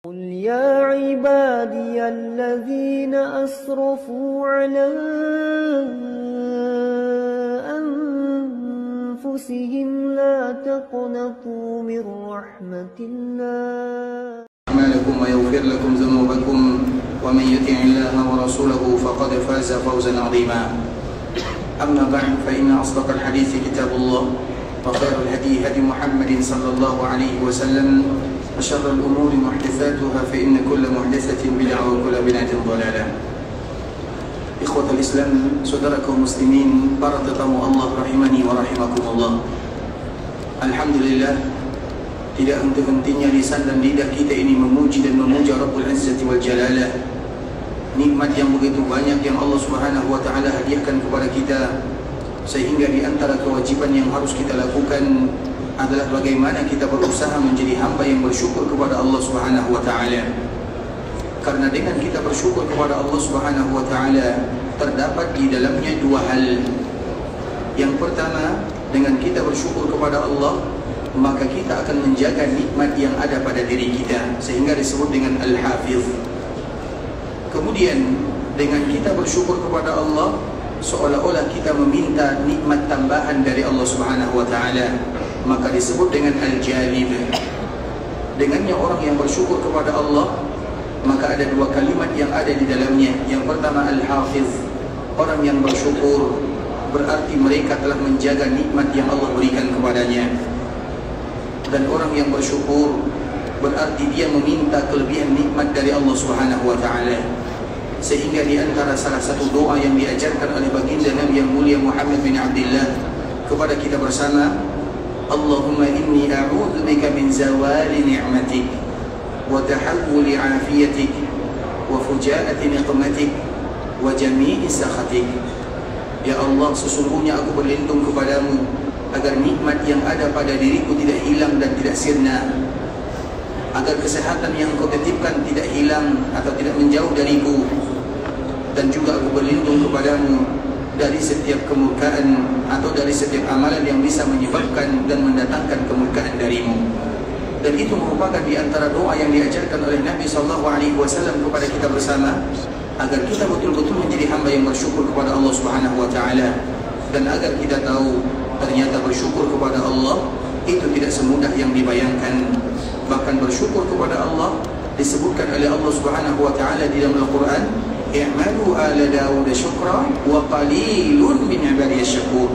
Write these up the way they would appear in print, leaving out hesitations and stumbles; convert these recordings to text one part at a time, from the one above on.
قل يا عبادي الذين أسرفوا على أنفسهم لا تقنطوا من رحمة الله أعمالكم ويغفر لكم ذنوبكم ومن يطع الله ورسوله فقد فاز فوزا عظيما. أما بعد فإن أصدق الحديث كتاب الله وخير الهدي هدي محمد صلى الله عليه وسلم وشر الأمور محدثاتها فإن كل محدثة بدعة وكل بدعة ضلالة. إخوة الإسلام, saudaraku muslimin, para tetamu Allah rahimani wa rahimakumullah. Alhamdulillah, tidak henti-hentinya lisan dan lidah kita ini memuji dan memuja Rabbul Izzati wal Jalalah. Nikmat yang begitu banyak yang Allah Subhanahu wa taala hadiahkan kepada kita, sehingga di antara kewajiban yang harus kita lakukan adalah bagaimana kita berusaha menjadi hamba yang bersyukur kepada Allah Subhanahu wa taala. Karena dengan kita bersyukur kepada Allah Subhanahu wa taala terdapat di dalamnya dua hal. Yang pertama, dengan kita bersyukur kepada Allah, maka kita akan menjaga nikmat yang ada pada diri kita, sehingga disebut dengan Al-Hafiz. Kemudian dengan kita bersyukur kepada Allah, seolah-olah kita meminta nikmat tambahan dari Allah Subhanahu wa taala, maka disebut dengan Al-Jalib. Dengannya orang yang bersyukur kepada Allah, maka ada dua kalimat yang ada di dalamnya. Yang pertama Al-Hafiz, orang yang bersyukur berarti mereka telah menjaga nikmat yang Allah berikan kepadanya. Dan orang yang bersyukur berarti dia meminta kelebihan nikmat dari Allah Subhanahu wa taala. Sehingga di antara salah satu doa yang diajarkan oleh baginda Nabi yang mulia Muhammad bin Abdullah kepada kita bersama, Allahumma inni a'udzubika min zawali ni'matik wa tahawuli afiyatik wa fujaati niqmatik wa jami'i sakhatik. Ya Allah, sesungguhnya aku berlindung kepadamu agar nikmat yang ada pada diriku tidak hilang dan tidak sirna, agar kesehatan yang Engkau titipkan tidak hilang atau tidak menjauh dariku, dan juga aku berlindung kepadamu dari setiap kemurkaan atau dari setiap amalan yang bisa menyebabkan dan mendatangkan kemurkaan darimu. Dan itu merupakan di antara doa yang diajarkan oleh Nabi SAW kepada kita bersama, agar kita betul-betul menjadi hamba yang bersyukur kepada Allah Subhanahu wa taala. Dan agar kita tahu ternyata bersyukur kepada Allah itu tidak semudah yang dibayangkan. Bahkan bersyukur kepada Allah disebutkan oleh Allah Subhanahu wa taala di dalam Al-Qur'an, i'malu ala Daud syukra wa qalilun min ibadiyasy syakur.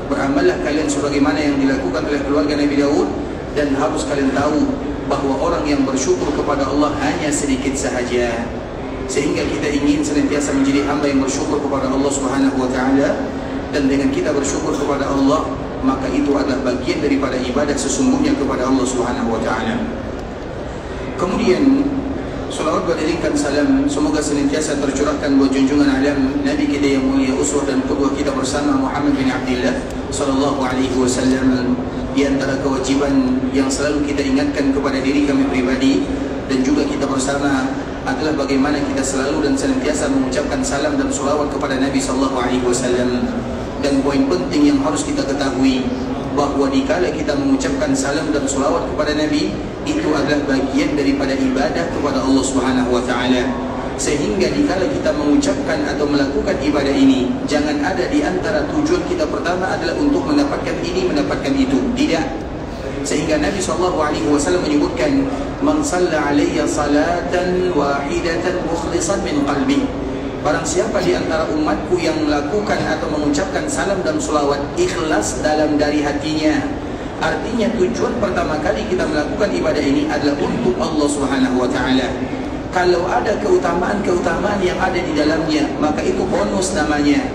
Beramallah kalian sebagaimana yang dilakukan oleh keluarga Nabi Daud, dan harus kalian tahu bahwa orang yang bersyukur kepada Allah hanya sedikit sahaja. Sehingga kita ingin senantiasa menjadi hamba yang bersyukur kepada Allah Subhanahu wa taala. Dan dengan kita bersyukur kepada Allah, maka itu adalah bagian daripada ibadah sesungguhnya kepada Allah Subhanahu wa taala. Kemudian salawat beriringkan salam semoga senantiasa tercurahkan buat junjungan alam Nabi kita yang mulia, uswah dan qudwah kita bersama Muhammad bin Abdullah sallallahu alaihi wasallam. Di antara kewajiban yang selalu kita ingatkan kepada diri kami pribadi dan juga kita bersama adalah bagaimana kita selalu dan senantiasa mengucapkan salam dan salawat kepada Nabi sallallahu alaihi wasallam. Dan poin penting yang harus kita ketahui, bahwa dikala kita mengucapkan salam dan salawat kepada Nabi, itu adalah bagian daripada ibadah kepada Allah Subhanahu wa taala. Sehingga dikala kita mengucapkan atau melakukan ibadah ini, jangan ada di antara tujuan kita pertama adalah untuk mendapatkan ini, mendapatkan itu. Tidak. Sehingga Nabi SAW menyebutkan, man shalla alayya salatan wahidatan mukhlishan min qalbi. Barang siapa di antara umatku yang melakukan atau mengucapkan salam dan salawat ikhlas dalam dari hatinya. Artinya tujuan pertama kali kita melakukan ibadah ini adalah untuk Allah Subhanahu wa taala. Kalau ada keutamaan-keutamaan yang ada di dalamnya, maka itu bonus namanya.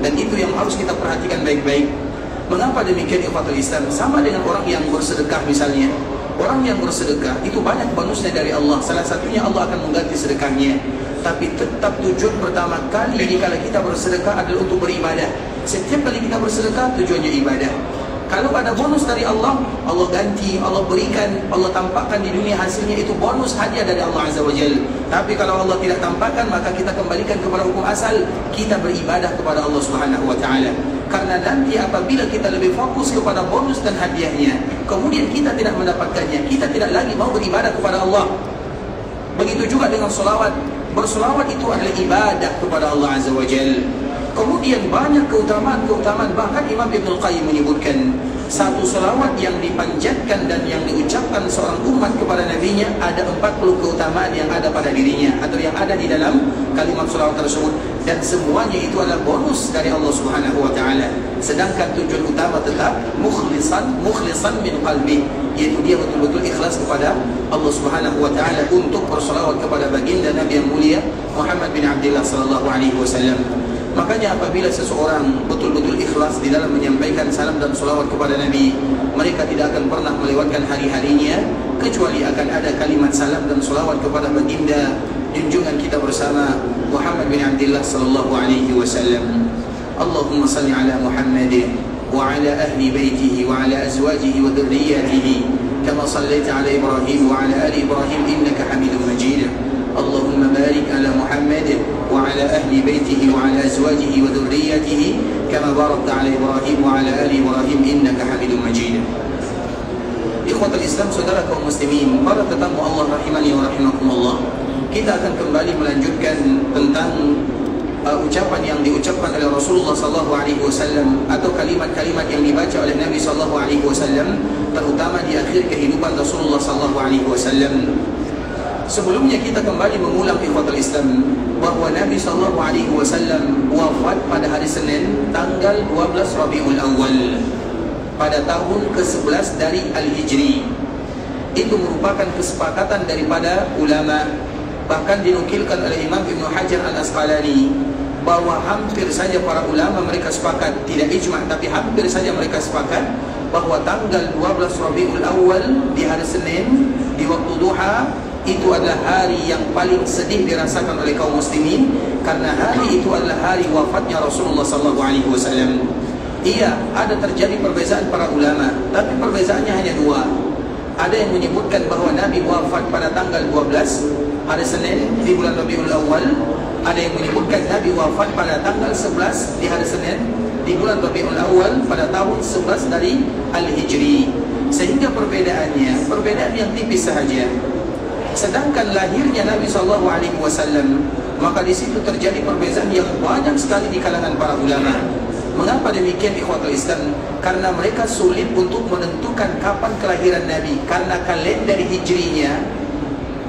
Dan itu yang harus kita perhatikan baik-baik. Mengapa demikian ikhwatul Islam? Sama dengan orang yang bersedekah misalnya. Orang yang bersedekah itu banyak bonusnya dari Allah. Salah satunya Allah akan mengganti sedekahnya. Tapi tetap tujuan pertama kali jika kita bersedekah adalah untuk beribadah. Setiap kali kita bersedekah tujuannya ibadah. Kalau ada bonus dari Allah, Allah ganti, Allah berikan, Allah tampakkan di dunia hasilnya, itu bonus hadiah dari Allah Azza wa Jalla. Tapi kalau Allah tidak tampakkan, maka kita kembalikan kepada hukum asal, kita beribadah kepada Allah Subhanahu wa taala. Karena nanti apabila kita lebih fokus kepada bonus dan hadiahnya, kemudian kita tidak mendapatkannya, kita tidak lagi mau beribadah kepada Allah. Begitu juga dengan solawat. Bersolawat itu adalah ibadah kepada Allah Azza wa Jalla. Kemudian banyak keutamaan, bahkan Imam Ibn Qayyim menyebutkan satu salawat yang dipanjatkan dan yang diucapkan seorang umat kepada nabinya ada 40 keutamaan yang ada pada dirinya atau yang ada di dalam kalimat salawat tersebut, dan semuanya itu adalah bonus dari Allah Subhanahu wa taala. Sedangkan tujuan utama tetap mukhlisan min qalbi, yaitu dia betul-betul ikhlas kepada Allah Subhanahu wa taala untuk bersalawat kepada baginda Nabi yang mulia Muhammad bin Abdullah sallallahu alaihi wasallam. Makanya apabila seseorang betul-betul ikhlas di dalam menyampaikan salam dan salawat kepada Nabi, mereka tidak akan pernah melewatkan hari-harinya kecuali akan ada kalimat salam dan salawat kepada baginda junjungan kita bersama Muhammad bin Abdullah sallallahu alaihi wasallam. Allahumma salli ala Muhammad wa ala ahli baitihi wa ala azwajihi wa dhurriyyatihi kama sallaita ala Ibrahim wa ala ali Ibrahim innaka Hamidum Majid. Allahumma barik ala Muhammad wa ala ahli baitihi wa ala azwajihi wa dhurriyyatihi kama barakta ala Ibrahim wa ala ali Ibrahim innaka Hamidum Majid. Ikhwatul Islam, saudara kaum muslimin, para tetamu Allah rahimani wa rahimakumullah, kita akan kembali melanjutkan tentang ucapan yang diucapkan oleh Rasulullah sallallahu alaihi wasallam atau kalimat-kalimat yang dibaca oleh Nabi sallallahu alaihi wasallam, terutama di akhir kehidupan Rasulullah sallallahu alaihi wasallam. Sebelumnya kita kembali mengulang ikhwatul Islam bahawa Nabi sallallahu alaihi wasallam wafat pada hari Senin tanggal 12 Rabiul Awal pada tahun ke-11 dari Al-Hijri. Itu merupakan kesepakatan daripada ulama, bahkan dinukilkan oleh Imam Ibn Hajar Al-Asqalani bahawa hampir saja para ulama mereka sepakat, tidak ijma' tapi hampir saja mereka sepakat bahawa tanggal 12 Rabiul Awal di hari Senin di waktu duha itu adalah hari yang paling sedih dirasakan oleh kaum muslimin, karena hari itu adalah hari wafatnya Rasulullah sallallahu alaihi wasallam. Iya, ada terjadi perbezaan para ulama, tapi perbezaannya hanya dua. Ada yang menyebutkan bahawa Nabi wafat pada tanggal 12 hari Senin di bulan Rabiul Awal. Ada yang menyebutkan Nabi wafat pada tanggal 11 di hari Senin di bulan Rabiul Awal pada tahun 11 dari Al-Hijri. Sehingga perbedaannya perbedaan yang tipis sahaja. Sedangkan lahirnya Nabi SAW, maka di situ terjadi perbezaan yang banyak sekali di kalangan para ulama. Mengapa demikian ikhwatul Islam? Karena mereka sulit untuk menentukan kapan kelahiran Nabi, karena kalender hijrinya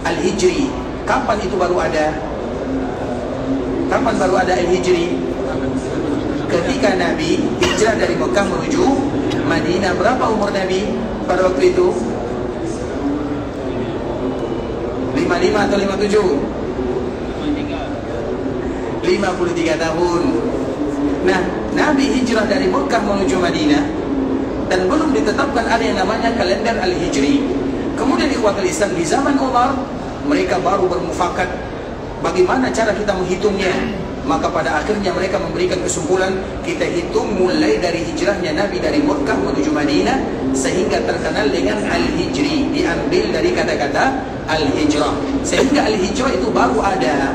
Al-Hijri. Kapan itu baru ada? Kapan baru ada Al-Hijri? Ketika Nabi hijrah dari Mekah menuju Madinah. Berapa umur Nabi pada waktu itu? 55 atau 57? 53 tahun. Nah, Nabi hijrah dari Mekah menuju Madinah dan belum ditetapkan ada yang namanya kalender Al-Hijri. Kemudian ikhwatul Islam, di zaman Umar mereka baru bermufakat bagaimana cara kita menghitungnya. Maka pada akhirnya mereka memberikan kesimpulan, kita hitung mulai dari hijrahnya Nabi dari Mekah menuju Madinah sehingga terkenal dengan Al-Hijri, diambil dari kata-kata Al-Hijrah. Sehingga Al-Hijrah itu baru ada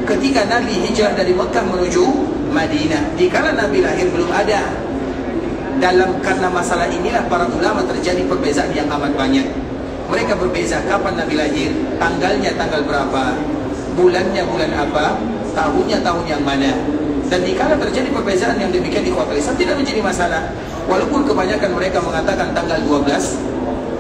ketika Nabi hijrah dari Mekah menuju Madinah. Dikala Nabi lahir belum ada. Karena masalah inilah para ulama terjadi perbezaan yang amat banyak. Mereka berbeza kapan Nabi lahir, tanggalnya tanggal berapa, bulannya bulan apa, tahunnya tahun yang mana. Dan dikala terjadi perbezaan yang demikian ikhwatul Islam tidak menjadi masalah. Walaupun kebanyakan mereka mengatakan tanggal 12,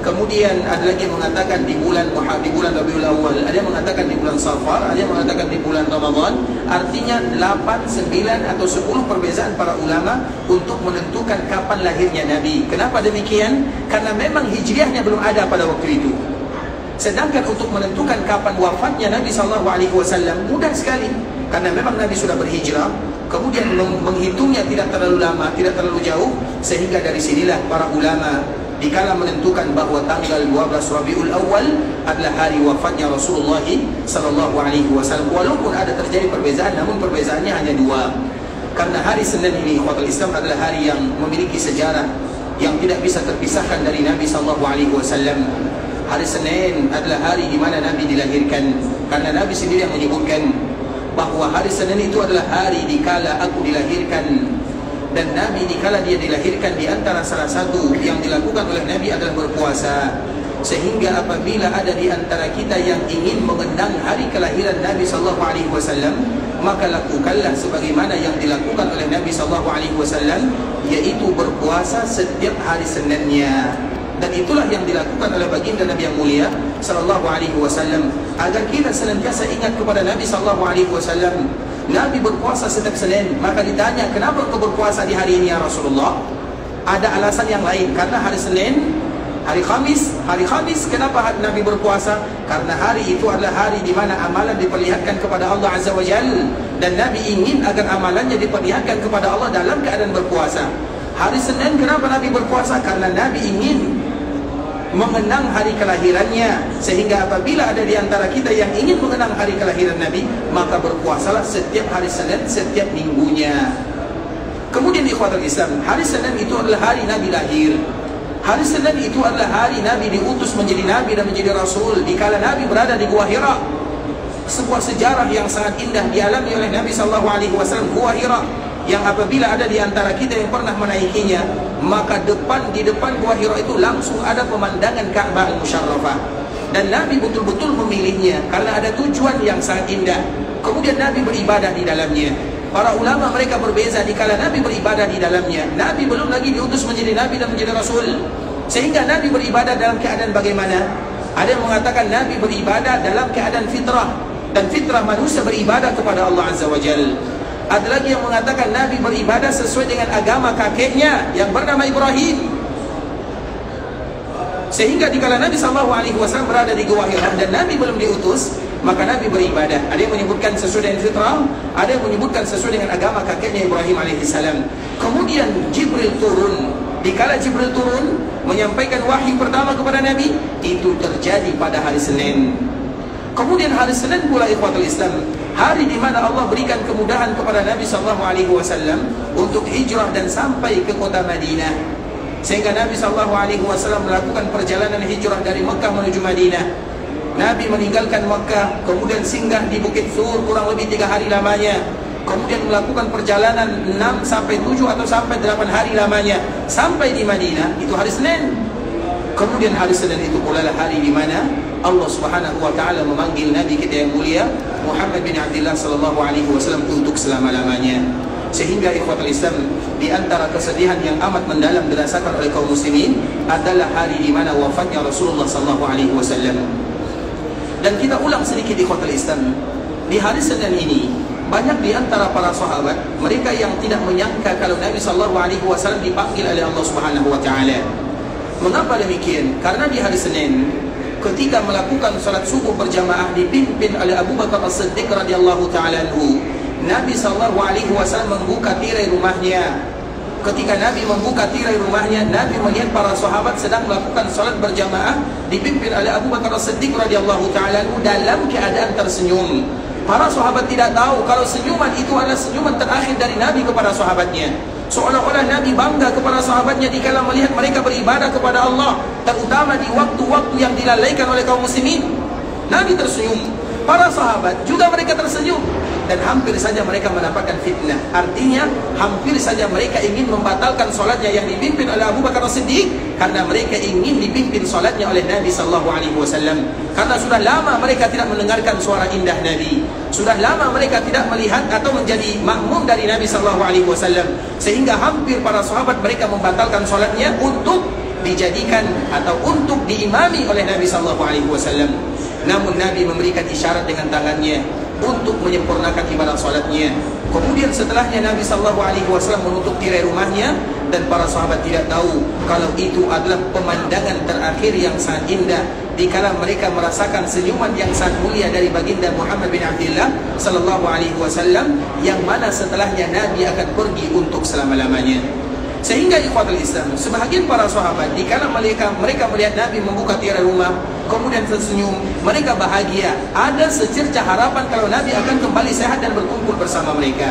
kemudian ada lagi yang mengatakan di bulan Rabiul Awal, ada yang mengatakan di bulan Safar, ada yang mengatakan di bulan Ramadan. Artinya 8, 9 atau 10 perbezaan para ulama untuk menentukan kapan lahirnya Nabi. Kenapa demikian? Karena memang hijriahnya belum ada pada waktu itu. Sedangkan untuk menentukan kapan wafatnya Nabi SAW mudah sekali, karena memang Nabi sudah berhijrah. Kemudian menghitungnya tidak terlalu lama, tidak terlalu jauh, sehingga dari sinilah para ulama dikala menentukan bahawa tanggal 12 Rabiul Awal adalah hari wafatnya Rasulullah sallallahu alaihi wasallam. Walaupun ada terjadi perbezaan, namun perbezaannya hanya dua. Karena hari Senin ini ikhwatul Islam adalah hari yang memiliki sejarah yang tidak bisa terpisahkan dari Nabi sallallahu alaihi wasallam. Hari Senin adalah hari di mana Nabi dilahirkan, karena Nabi sendiri yang menyebutkan bahawa hari Senin itu adalah hari dikala aku dilahirkan. Dan Nabi dikala dia dilahirkan, di antara salah satu yang dilakukan oleh Nabi adalah berpuasa. Sehingga apabila ada di antara kita yang ingin mengenang hari kelahiran Nabi sallallahu alaihi wasallam, maka lakukanlah sebagaimana yang dilakukan oleh Nabi sallallahu alaihi wasallam, yaitu berpuasa setiap hari Seninnya. Dan itulah yang dilakukan oleh baginda Nabi yang mulia sallallahu alaihi wasallam, agar kita senantiasa ingat kepada Nabi sallallahu alaihi wasallam. Nabi berpuasa setiap Senin. Maka ditanya, kenapa kau berpuasa di hari ini ya Rasulullah? Ada alasan yang lain, karena hari Senin, hari Khamis, kenapa Nabi berpuasa? Karena hari itu adalah hari di mana amalan diperlihatkan kepada Allah Azza wa Jalla, dan Nabi ingin agar amalannya diperlihatkan kepada Allah dalam keadaan berpuasa. Hari Senin kenapa Nabi berpuasa? Karena Nabi ingin mengenang hari kelahirannya, sehingga apabila ada di antara kita yang ingin mengenang hari kelahiran Nabi, maka berpuasalah setiap hari Senin, setiap minggunya. Kemudian ikhwatul Islam, hari Senin itu adalah hari Nabi lahir. Hari Senin itu adalah hari Nabi diutus menjadi Nabi dan menjadi Rasul, dikala Nabi berada di Gua Hira. Sebuah sejarah yang sangat indah dialami oleh Nabi SAW. Gua Hira, yang apabila ada di antara kita yang pernah menaikinya, maka di depan Gua Hira itu langsung ada pemandangan Ka'bah Al-Musyarrafah. Dan Nabi betul-betul memilihnya karena ada tujuan yang sangat indah. Kemudian Nabi beribadah di dalamnya. Para ulama mereka berbeza dikala Nabi beribadah di dalamnya. Nabi belum lagi diutus menjadi Nabi dan menjadi Rasul, sehingga Nabi beribadah dalam keadaan bagaimana? Ada yang mengatakan Nabi beribadah dalam keadaan fitrah, dan fitrah manusia beribadah kepada Allah Azza wa Jalla. Ada lagi yang mengatakan Nabi beribadah sesuai dengan agama kakeknya yang bernama Ibrahim. Sehingga dikala Nabi SAW berada di Gua Hira dan Nabi belum diutus, maka Nabi beribadah. Ada yang menyebutkan sesuai dengan fitrah, ada yang menyebutkan sesuai dengan agama kakeknya Ibrahim alaihissalam. Kemudian Jibril turun. Dikala Jibril turun menyampaikan wahyu pertama kepada Nabi, itu terjadi pada hari Senin. Kemudian hari Senin pula ikhwatul Islam, hari di mana Allah berikan kemudahan kepada Nabi SAW untuk hijrah dan sampai ke kota Madinah. Sehingga Nabi SAW melakukan perjalanan hijrah dari Mekah menuju Madinah. Nabi meninggalkan Mekah, kemudian singgah di Bukit Sur kurang lebih 3 hari lamanya. Kemudian melakukan perjalanan 6 sampai 7 atau sampai 8 hari lamanya. Sampai di Madinah, itu hari Senin. Kemudian hari Senin itu pula hari di mana Allah Subhanahu wa taala memanggil Nabi kita yang mulia Muhammad bin Abdullah sallallahu alaihi wasallam untuk selama-lamanya. Sehingga ikhwatul Islam, di antara kesedihan yang amat mendalam dirasakan oleh kaum muslimin adalah hari di mana wafatnya Rasulullah sallallahu alaihi wasallam. Dan kita ulang sedikit ikhwatul Islam, di hari Senin ini banyak di antara para sahabat mereka yang tidak menyangka kalau Nabi sallallahu alaihi wasallam dipanggil oleh Allah Subhanahu wa taala. Mengapa demikian? Karena di hari Senin ketika melakukan salat subuh berjamaah dipimpin oleh Abu Bakar As-Siddiq radhiyallahu taala anhu, Nabi SAW membuka tirai rumahnya. Ketika Nabi membuka tirai rumahnya, Nabi melihat para sahabat sedang melakukan salat berjamaah dipimpin oleh Abu Bakar As-Siddiq radhiyallahu taala dalam keadaan tersenyum. Para sahabat tidak tahu kalau senyuman itu adalah senyuman terakhir dari Nabi kepada sahabatnya. Seolah-olah Nabi bangga kepada sahabatnya dikala melihat mereka beribadah kepada Allah, terutama di waktu-waktu yang dilalaikan oleh kaum muslimin. Nabi tersenyum, para sahabat juga mereka tersenyum, dan hampir saja mereka mendapatkan fitnah. Artinya hampir saja mereka ingin membatalkan solatnya yang dipimpin oleh Abu Bakar As-Siddiq, karena mereka ingin dipimpin solatnya oleh Nabi SAW. Karena sudah lama mereka tidak mendengarkan suara indah Nabi, sudah lama mereka tidak melihat atau menjadi makmum dari Nabi SAW, sehingga hampir para sahabat mereka membatalkan solatnya untuk dijadikan atau untuk diimami oleh Nabi SAW. Namun Nabi memberikan isyarat dengan tangannya untuk menyempurnakan ibadah salatnya. Kemudian setelahnya Nabi SAW menutup tirai rumahnya, dan para sahabat tidak tahu kalau itu adalah pemandangan terakhir yang sangat indah dikala mereka merasakan senyuman yang sangat mulia dari baginda Muhammad bin Abdullah sallallahu alaihi wasallam, yang mana setelahnya Nabi akan pergi untuk selama-lamanya. Sehingga ikhwatul Islam, sebahagian para sahabat dikala mereka melihat Nabi membuka tirai rumah kemudian tersenyum, mereka bahagia, ada secerca harapan kalau Nabi akan kembali sehat dan berkumpul bersama mereka.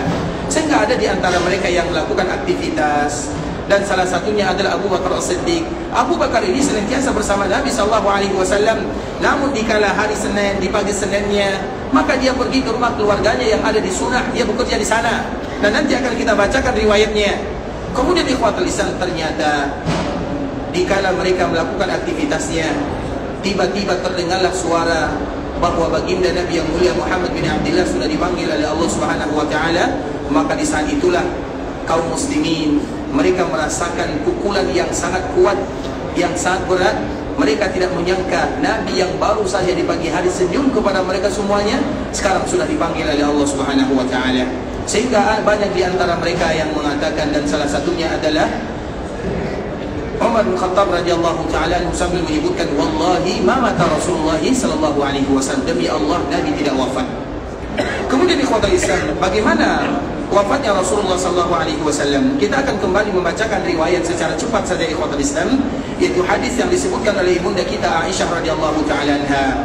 Sehingga ada di antara mereka yang melakukan aktivitas, dan salah satunya adalah Abu Bakar As-Siddiq. Abu Bakar ini senantiasa bersama Nabi SAW. Namun dikala hari Senin, di pagi Seninnya, maka dia pergi ke rumah keluarganya yang ada di Sunnah. Dia bekerja di sana, dan nanti akan kita bacakan riwayatnya. Kemudian ikhwatul Islam, ternyata dikala mereka melakukan aktivitasnya, tiba-tiba terdengarlah suara bahwa baginda Nabi yang mulia Muhammad bin Abdullah sudah dipanggil oleh Allah Subhanahu wa taala. Maka di saat itulah kaum muslimin mereka merasakan pukulan yang sangat kuat, yang sangat berat. Mereka tidak menyangka Nabi yang baru saja di pagi hari senyum kepada mereka semuanya, sekarang sudah dipanggil oleh Allah Subhanahu wa taala. Sehingga banyak di antara mereka yang mengatakan, dan salah satunya adalah Umar bin Khattab radhiyallahu taala sambil menyebutkan, wallahi ma mata Rasulullah sallallahu alaihi wasallam, demi Allah Nabi tidak wafat. Kemudian ikhwatul Islam, bagaimana wafatnya Rasulullah sallallahu alaihi wasallam? Kita akan kembali membacakan riwayat secara cepat saja ikhwatul Islam, yaitu hadis yang disebutkan oleh ibunda kita Aisyah radhiyallahu taala anha.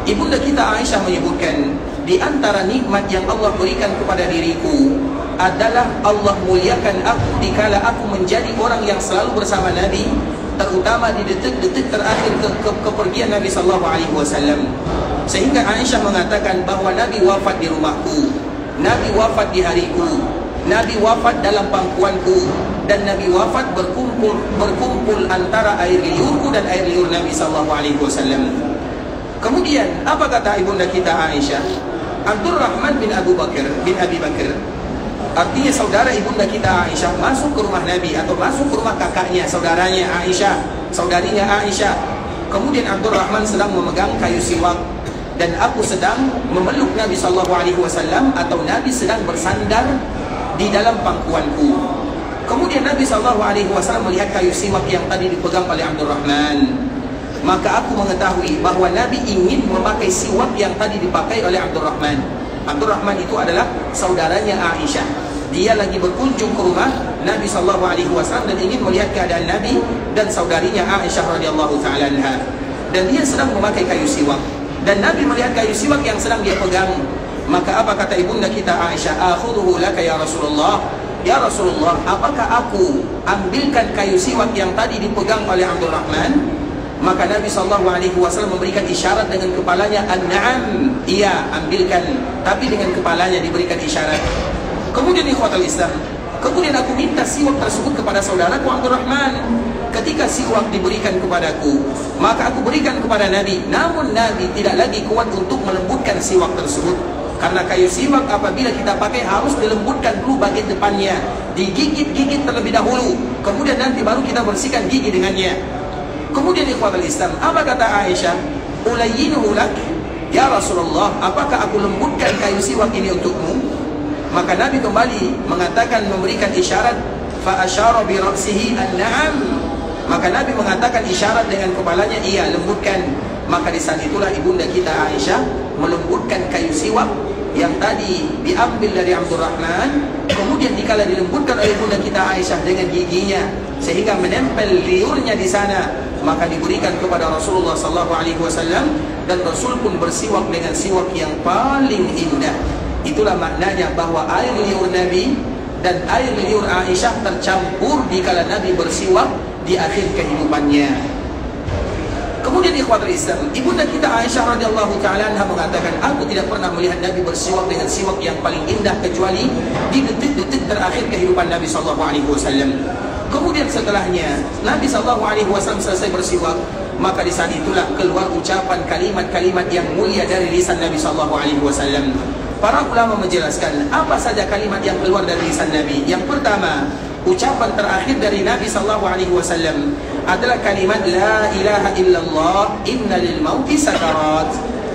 Ibunda kita Aisyah menyebutkan, di antara nikmat yang Allah berikan kepada diriku adalah Allah muliakan aku dikala aku menjadi orang yang selalu bersama Nabi, terutama di detik-detik terakhir kepergian Nabi sallallahu alaihi wasallam. Sehingga Aisyah mengatakan bahwa Nabi wafat di rumahku, Nabi wafat di hariku, Nabi wafat dalam pangkuanku, dan Nabi wafat berkumpul antara air liurku dan air liur Nabi sallallahu alaihi wasallam. Kemudian apa kata ibunda kita Aisyah? Abdurrahman bin Abi Bakar, artinya saudara ibunda kita Aisyah, masuk ke rumah Nabi atau masuk ke rumah kakaknya, saudaranya Aisyah, saudarinya Aisyah. Kemudian Abdurrahman sedang memegang kayu siwak, dan aku sedang memeluk Nabi sallallahu alaihi wasallam, atau Nabi sedang bersandar di dalam pangkuanku. Kemudian Nabi sallallahu alaihi wasallam melihat kayu siwak yang tadi dipegang oleh Abdurrahman. Maka aku mengetahui bahwa Nabi ingin memakai siwak yang tadi dipakai oleh Abdurrahman. Abdurrahman itu adalah saudaranya Aisyah. Dia lagi berkunjung ke rumah Nabi sallallahu alaihi wasallam dan ingin melihat keadaan Nabi dan saudarinya Aisyah radhiyallahu taala anha. Dan dia sedang memakai kayu siwak. Dan Nabi melihat kayu siwak yang sedang dia pegang. Maka apa kata ibunda kita Aisyah? Akhudhuhu laka ya Rasulullah. Ya Rasulullah, apakah aku ambilkan kayu siwak yang tadi dipegang oleh Abdurrahman? Maka Nabi SAW memberikan isyarat dengan kepalanya, an-na'am, iya, ambilkan. Tapi dengan kepalanya diberikan isyarat. Kemudian ikhwatul Islam, kemudian aku minta siwak tersebut kepada saudaraku Abdurrahman. Ketika siwak diberikan kepadaku, maka aku berikan kepada Nabi. Namun Nabi tidak lagi kuat untuk melembutkan siwak tersebut, karena kayu siwak apabila kita pakai harus dilembutkan dulu bagian depannya, digigit-gigit terlebih dahulu, kemudian nanti baru kita bersihkan gigi dengannya. Kemudian ikhwatul Islam, apa kata Aisyah? Ulayyinuhu lak ya Rasulullah, apakah aku lembutkan kayu siwak ini untukmu? Maka Nabi kembali mengatakan, memberikan isyarat, fa asyara bi ra'sihi an-na'am. Maka Nabi mengatakan isyarat dengan kepalanya, iya, lembutkan. Maka di saat itulah ibunda kita Aisyah melembutkan kayu siwak yang tadi diambil dari Abdurrahman, kemudian dikala dilembutkan oleh ibunda kita Aisyah dengan giginya sehingga menempel liurnya di sana, maka diberikan kepada Rasulullah SAW, dan Rasul pun bersiwak dengan siwak yang paling indah. Itulah maknanya bahwa air liur Nabi dan air liur Aisyah tercampur dikala Nabi bersiwak di akhir kehidupannya. Kemudian ikhwatul Islam, ibunda kita Aisyah radhiyallahu taala anha mengatakan, aku tidak pernah melihat Nabi bersiwak dengan siwak yang paling indah kecuali di detik-detik terakhir kehidupan Nabi sallallahu alaihi wasallam. Kemudian setelahnya Nabi sallallahu alaihi wasallam selesai bersiwak, maka di saat itulah keluar ucapan kalimat-kalimat yang mulia dari lisan Nabi sallallahu alaihi wasallam. Para ulama menjelaskan apa saja kalimat yang keluar dari lisan Nabi. Yang pertama, ucapan terakhir dari Nabi sallallahu alaihi wasallam adalah kalimat la ilaha illallah inna lil mauti sakarat.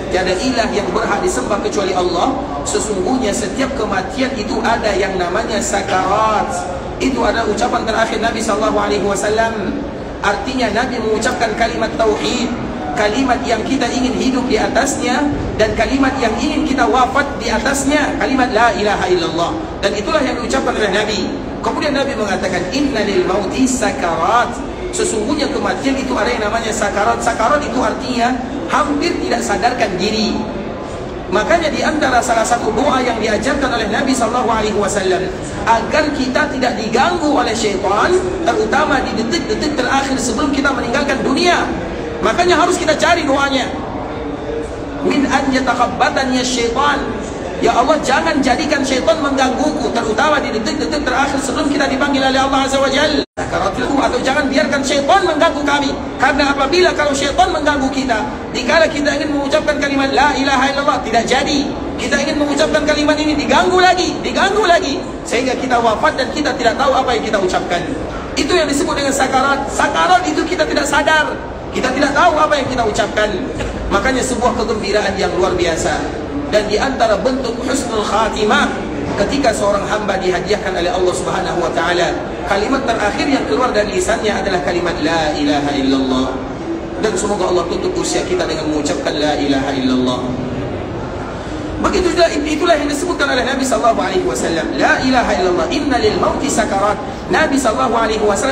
Tiada ilah yang berhak disembah kecuali Allah. Sesungguhnya setiap kematian itu ada yang namanya sakarat. Itu adalah ucapan terakhir Nabi sallallahu alaihi wasallam. Artinya Nabi mengucapkan kalimat tauhid, kalimat yang kita ingin hidup di atasnya, dan kalimat yang ingin kita wafat di atasnya, kalimat la ilaha illallah. Dan itulah yang diucapkan oleh Nabi. Kemudian Nabi mengatakan inna lil mauti sakarat. Sesungguhnya kematian itu ada yang namanya sakarat. Sakarat itu artinya hampir tidak sadarkan diri. Makanya di antara salah satu doa yang diajarkan oleh Nabi SAW agar kita tidak diganggu oleh syaitan, terutama di detik-detik terakhir sebelum kita meninggalkan dunia, makanya harus kita cari doanya. Min an yatakhabbatani syaitan, Ya Allah, jangan jadikan syaitan menggangguku, terutama di detik-detik terakhir sebelum kita dipanggil oleh Allah Azza wa Jalla. Atau jangan biarkan syaitan mengganggu kami. Karena apabila kalau syaitan mengganggu kita, dikala kita ingin mengucapkan kalimat la ilaha illallah, tidak jadi. Kita ingin mengucapkan kalimat ini, diganggu lagi, sehingga kita wafat dan kita tidak tahu apa yang kita ucapkan. Itu yang disebut dengan sakarat. Sakarat itu kita tidak sadar, kita tidak tahu apa yang kita ucapkan. Makanya sebuah kegembiraan yang luar biasa. Dan di antara bentuk husnul khatimah, ketika seorang hamba dihadiahkan oleh Allah Subhanahu wa taala, kalimat terakhir yang keluar dari lisannya adalah kalimat la ilaha illallah. Dan semoga Allah tutup usia kita dengan mengucapkan la ilaha illallah. Begitu juga, itulah yang disebutkan oleh Nabi SAW. La ilaha illallah, inna lil mauti sakarat. Nabi SAW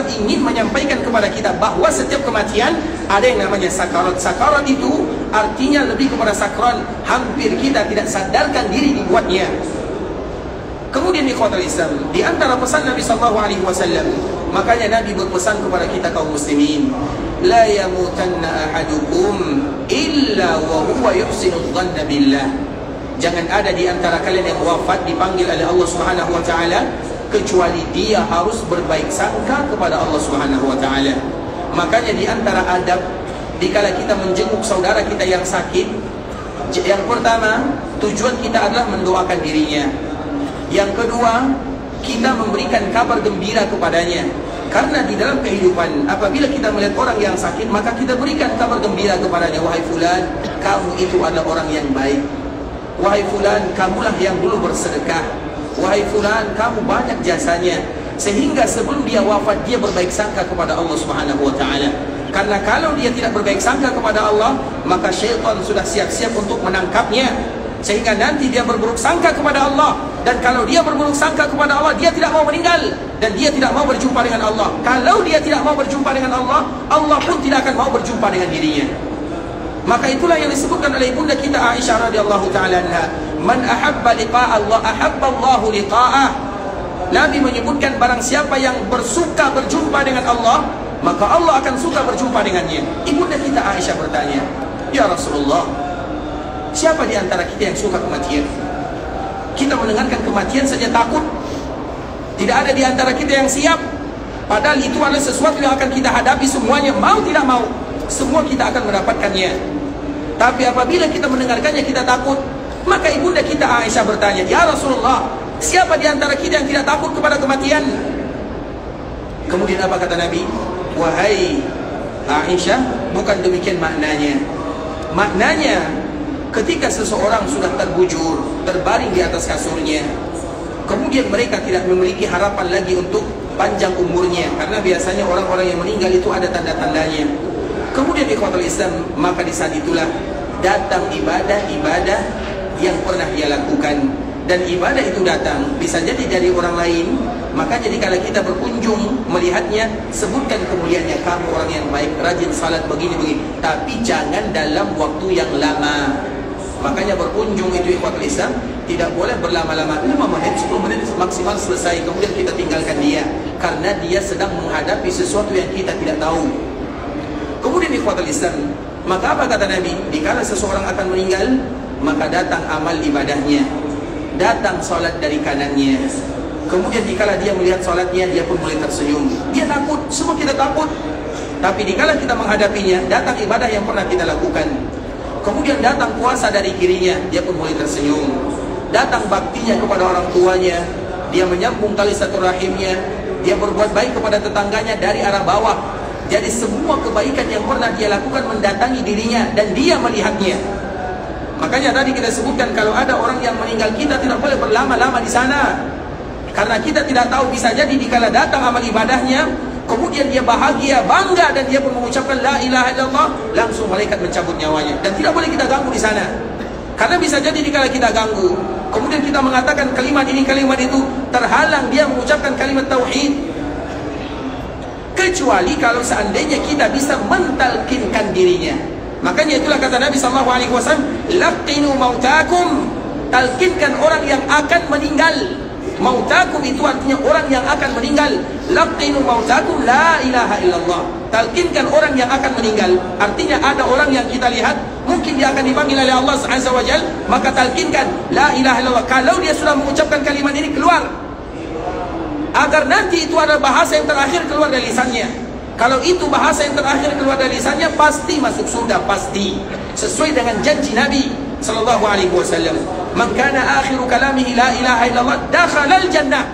ingin menyampaikan kepada kita bahawa setiap kematian ada yang namanya sakarat. Sakarat itu artinya lebih kepada sakran, hampir kita tidak sadarkan diri dibuatnya. Kemudian ikhwatul Islam, di antara pesan Nabi SAW, makanya Nabi berpesan kepada kita kaum muslimin, la yamutanna ahadukum illa wa huwa yuhsinu dhanna billah. Jangan ada di antara kalian yang wafat dipanggil oleh Allah Subhanahu wa taala kecuali dia harus berbaik sangka kepada Allah Subhanahu wa taala. Makanya di antara adab dikala kita menjenguk saudara kita yang sakit, yang pertama, tujuan kita adalah mendoakan dirinya. Yang kedua, kita memberikan kabar gembira kepadanya. Karena di dalam kehidupan, apabila kita melihat orang yang sakit, maka kita berikan kabar gembira kepadanya. Wahai fulan, kamu itu adalah orang yang baik. Wahai fulan, kamulah yang dulu bersedekah. Wahai fulan, kamu banyak jasanya. Sehingga sebelum dia wafat, dia berbaik sangka kepada Allah Subhanahu wa taala. Karena kalau dia tidak berbaik sangka kepada Allah, maka syaitan sudah siap-siap untuk menangkapnya. Sehingga nanti dia berburuk sangka kepada Allah. Dan kalau dia berburuk sangka kepada Allah, dia tidak mau meninggal. Dan dia tidak mau berjumpa dengan Allah. Kalau dia tidak mau berjumpa dengan Allah, Allah pun tidak akan mau berjumpa dengan dirinya. Maka itulah yang disebutkan oleh ibunda kita Aisyah radhiyallahu ta'ala anha, man ahabba liqa'a Allah ahabba Allahu liqa'ah. Nabi menyebutkan barang siapa yang bersuka berjumpa dengan Allah, maka Allah akan suka berjumpa dengannya. Ibunda kita Aisyah bertanya, ya Rasulullah, siapa di antara kita yang suka kematian? Kita mendengarkan kematian saja takut. Tidak ada di antara kita yang siap. Padahal itu adalah sesuatu yang akan kita hadapi semuanya, mau tidak mau. Semua kita akan mendapatkannya. Tapi apabila kita mendengarkannya kita takut, maka ibunda kita Aisyah bertanya, ya Rasulullah, siapa di antara kita yang tidak takut kepada kematian? Kemudian apa kata Nabi? Wahai Aisyah, bukan demikian maknanya. Maknanya, ketika seseorang sudah terbujur, terbaring di atas kasurnya, kemudian mereka tidak memiliki harapan lagi untuk panjang umurnya, karena biasanya orang-orang yang meninggal itu ada tanda-tandanya. Kemudian ikhwatul Islam, maka di saat itulah datang ibadah-ibadah yang pernah dia lakukan. Dan ibadah itu datang bisa jadi dari orang lain. Maka jadi kalau kita berkunjung melihatnya, sebutkan kemuliaannya, kamu orang yang baik, rajin salat begini-begini. Tapi jangan dalam waktu yang lama. Makanya berkunjung itu ikhwatul Islam tidak boleh berlama-lama, 5 menit, 10 menit maksimal selesai. Kemudian kita tinggalkan dia, karena dia sedang menghadapi sesuatu yang kita tidak tahu. Kemudian ikhwatul Islam, maka apa kata Nabi? Dikala seseorang akan meninggal, maka datang amal ibadahnya, datang salat dari kanannya. Kemudian dikala dia melihat salatnya, dia pun mulai tersenyum. Dia takut, semua kita takut. Tapi dikala kita menghadapinya, datang ibadah yang pernah kita lakukan. Kemudian datang puasa dari kirinya, dia pun mulai tersenyum. Datang baktinya kepada orang tuanya, dia menyambung tali silaturahimnya, dia berbuat baik kepada tetangganya dari arah bawah. Jadi semua kebaikan yang pernah dia lakukan mendatangi dirinya dan dia melihatnya. Makanya tadi kita sebutkan, kalau ada orang yang meninggal, kita tidak boleh berlama-lama di sana. Karena kita tidak tahu, bisa jadi dikala datang amal ibadahnya, kemudian dia bahagia, bangga, dan dia pun mengucapkan la ilaha illallah, langsung malaikat mencabut nyawanya. Dan tidak boleh kita ganggu di sana. Karena bisa jadi dikala kita ganggu, kemudian kita mengatakan kalimat ini, kalimat itu, terhalang dia mengucapkan kalimat tauhid. Kecuali kalau seandainya kita bisa mentalkinkan dirinya. Makanya itulah kata Nabi SAW, laqinu mautakum, talkinkan orang yang akan meninggal. Mautakum itu artinya orang yang akan meninggal. Laqinu mautakum la ilaha illallah, talkinkan orang yang akan meninggal. Artinya ada orang yang kita lihat mungkin dia akan dipanggil oleh Allah Azza wa Jalla, maka talkinkan la ilaha illallah. Kalau dia sudah mengucapkan kalimat ini, keluar, agar nanti itu adalah bahasa yang terakhir keluar dari lisannya. Kalau itu bahasa yang terakhir keluar dari lisannya, pasti masuk surga, pasti sesuai dengan janji Nabi sallallahu alaihi wasallam. Man kana akhiru kalamihi la ilaha illallah dakhala al-jannah.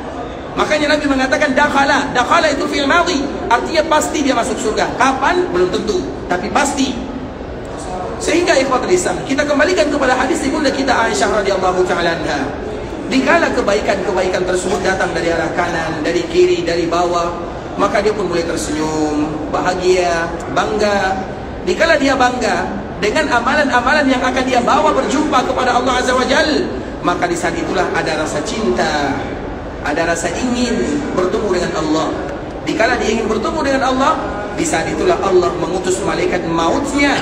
Makanya Nabi mengatakan dakhala. Dakhala itu fi'il madhi, artinya pasti dia masuk surga. Kapan? Belum tentu, tapi pasti. Sehingga ikhwatul Islam, kita kembalikan kepada hadis ibunda kita Aisyah radhiyallahu taala anha. Dikala kebaikan-kebaikan tersebut datang dari arah kanan, dari kiri, dari bawah, maka dia pun mulai tersenyum, bahagia, bangga. Dikala dia bangga dengan amalan-amalan yang akan dia bawa berjumpa kepada Allah Azza wa Jalla, maka di saat itulah ada rasa cinta, ada rasa ingin bertemu dengan Allah. Dikala dia ingin bertemu dengan Allah, di saat itulah Allah mengutus malaikat mautnya,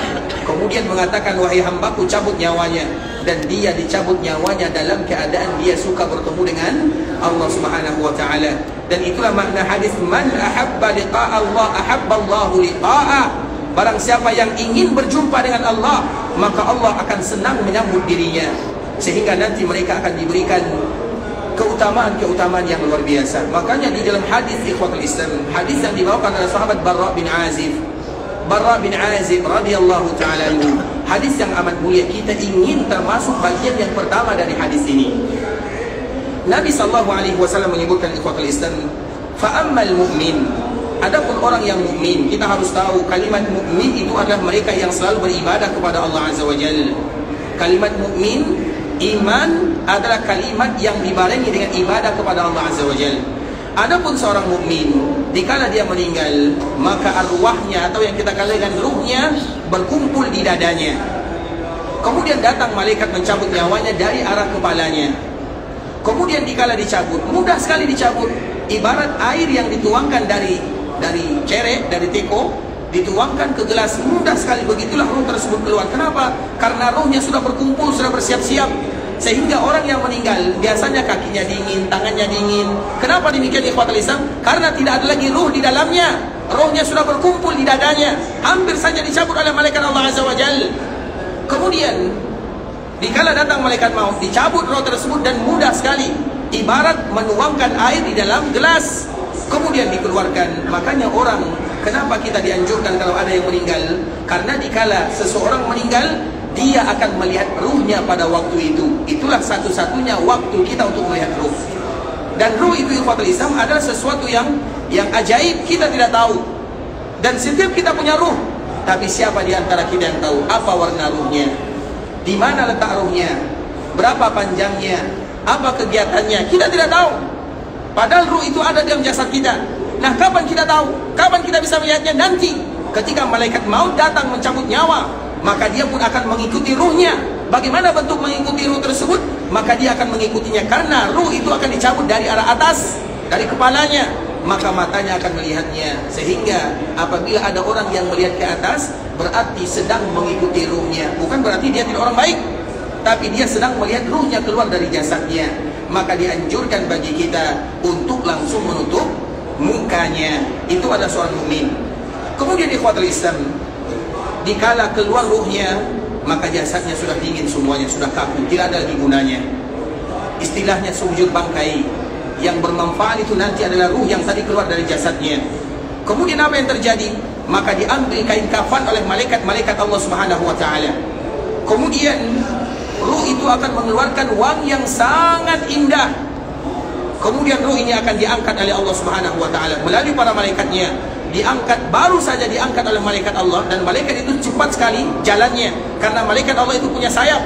kemudian mengatakan, wahai hambaku, cabut nyawanya. Dan dia dicabut nyawanya dalam keadaan dia suka bertemu dengan Allah Subhanahu wa taala. Dan itulah makna hadis, man ahabba liqa'a Allah ahabba Allahu liqa'a. Barang siapa yang ingin berjumpa dengan Allah, maka Allah akan senang menyambut dirinya, sehingga nanti mereka akan diberikan keutamaan-keutamaan yang luar biasa. Makanya di dalam hadis ikhwatul Islam, hadis yang dibawakan oleh sahabat Barra bin Azib radhiyallahu taala anhu, hadis yang amat mulia, kita ingin termasuk bagian yang pertama dari hadis ini. Nabi sallallahu alaihi wasallam menyebutkan ikhwatul Islam, fa ammal mu'min, adapun orang yang mukmin, kita harus tahu kalimat mukmin itu adalah mereka yang selalu beribadah kepada Allah Azza wa Jalla. Kalimat mukmin, iman adalah kalimat yang dibarengi dengan ibadah kepada Allah Azza wa Jalla. Adapun seorang mukmin, dikala dia meninggal, maka arwahnya atau yang kita katakan ruhnya berkumpul di dadanya. Kemudian datang malaikat mencabut nyawanya dari arah kepalanya. Kemudian dikala dicabut, mudah sekali dicabut. Ibarat air yang dituangkan dari cerek, dari teko, dituangkan ke gelas, mudah sekali. Begitulah ruh tersebut keluar. Kenapa? Karena ruhnya sudah berkumpul, sudah bersiap-siap. Sehingga orang yang meninggal biasanya kakinya dingin, tangannya dingin. Kenapa demikian ikhwatul Islam? Karena tidak ada lagi ruh di dalamnya. Ruhnya sudah berkumpul di dadanya, hampir saja dicabut oleh malaikat Allah Azza wa Jalla. Kemudian dikala datang malaikat maut, dicabut roh tersebut dan mudah sekali, ibarat menuangkan air di dalam gelas, kemudian dikeluarkan. Makanya orang, kenapa kita dianjurkan kalau ada yang meninggal? Karena dikala seseorang meninggal, dia akan melihat ruhnya pada waktu itu. Itulah satu-satunya waktu kita untuk melihat ruh. Dan ruh itu ikhwatul Islam adalah sesuatu yang ajaib, kita tidak tahu. Dan setiap kita punya ruh, tapi siapa di antara kita yang tahu apa warna ruhnya? Di mana letak ruhnya? Berapa panjangnya? Apa kegiatannya? Kita tidak tahu. Padahal ruh itu ada dalam jasad kita. Nah, kapan kita tahu? Kapan kita bisa melihatnya? Nanti ketika malaikat maut datang mencabut nyawa, maka dia pun akan mengikuti ruhnya. Bagaimana bentuk mengikuti ruh tersebut? Maka dia akan mengikutinya, karena ruh itu akan dicabut dari arah atas, dari kepalanya, maka matanya akan melihatnya. Sehingga apabila ada orang yang melihat ke atas, berarti sedang mengikuti ruhnya. Bukan berarti dia tidak orang baik, tapi dia sedang melihat ruhnya keluar dari jasadnya. Maka dianjurkan bagi kita untuk langsung menutup mukanya. Itu adalah seorang mukmin. Kemudian ikhwatul Islam, dikala keluar ruhnya, maka jasadnya sudah dingin semuanya, sudah kaku, tidak ada lagi gunanya. Istilahnya sujud bangkai. Yang bermanfaat itu nanti adalah ruh yang tadi keluar dari jasadnya. Kemudian apa yang terjadi? Maka diambil kain kafan oleh malaikat-malaikat Allah Subhanahu wa taala. Kemudian ruh itu akan mengeluarkan wangi yang sangat indah. Kemudian ruh ini akan diangkat oleh Allah Subhanahu wa taala melalui para malaikatnya. Diangkat, baru saja diangkat oleh malaikat Allah, dan malaikat itu cepat sekali jalannya, karena malaikat Allah itu punya sayap.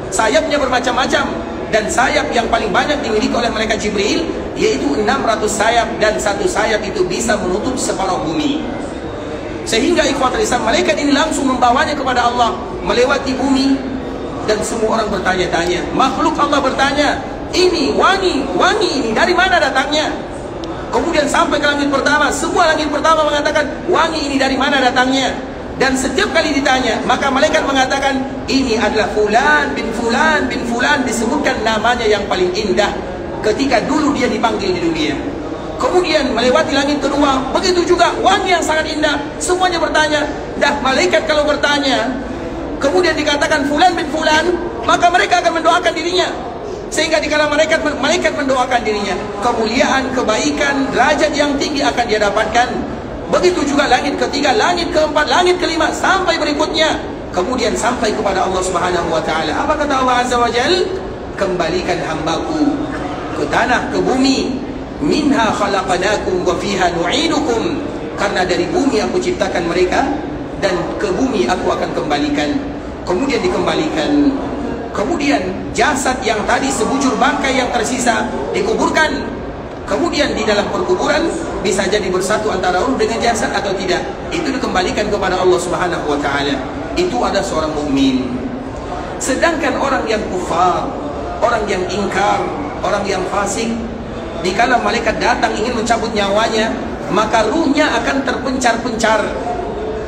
Sayapnya bermacam-macam, dan sayap yang paling banyak dimiliki oleh malaikat Jibril yaitu 600 sayap, dan satu sayap itu bisa menutup separuh bumi. Sehingga ikhwatul Islam, malaikat ini langsung membawanya kepada Allah melewati bumi, dan semua orang bertanya-tanya. Makhluk Allah bertanya, ini wangi ini dari mana datangnya? Kemudian sampai ke langit pertama, semua langit pertama mengatakan, wangi ini dari mana datangnya? Dan setiap kali ditanya, maka malaikat mengatakan, ini adalah fulan bin fulan bin fulan, disebutkan namanya yang paling indah ketika dulu dia dipanggil di dunia. Kemudian melewati langit kedua, begitu juga wangi yang sangat indah. Semuanya bertanya. Dah malaikat kalau bertanya, kemudian dikatakan fulan bin fulan, maka mereka akan mendoakan dirinya. Sehingga dikala malaikat mendoakan dirinya, kemuliaan, kebaikan, derajat yang tinggi akan dia dapatkan. Begitu juga langit ketiga, langit keempat, langit kelima, sampai berikutnya, kemudian sampai kepada Allah Subhanahu wa taala. Apa kata Allah Azza wa Jalla? Kembalikan hambaku ke tanah, ke bumi. Minha khalaqnakum wa fiha nu'idukum. Karena dari bumi aku ciptakan mereka, dan ke bumi aku akan kembalikan. Kemudian dikembalikan. Kemudian jasad yang tadi sebujur bangkai yang tersisa dikuburkan. Kemudian di dalam perkuburan bisa jadi bersatu antara ruh dengan jasad atau tidak. Itu dikembalikan kepada Allah Subhanahu wa taala. Itu ada seorang mukmin. Sedangkan orang yang kufar, orang yang ingkar, orang yang fasik, dikala malaikat datang ingin mencabut nyawanya, maka ruhnya akan terpencar-pencar.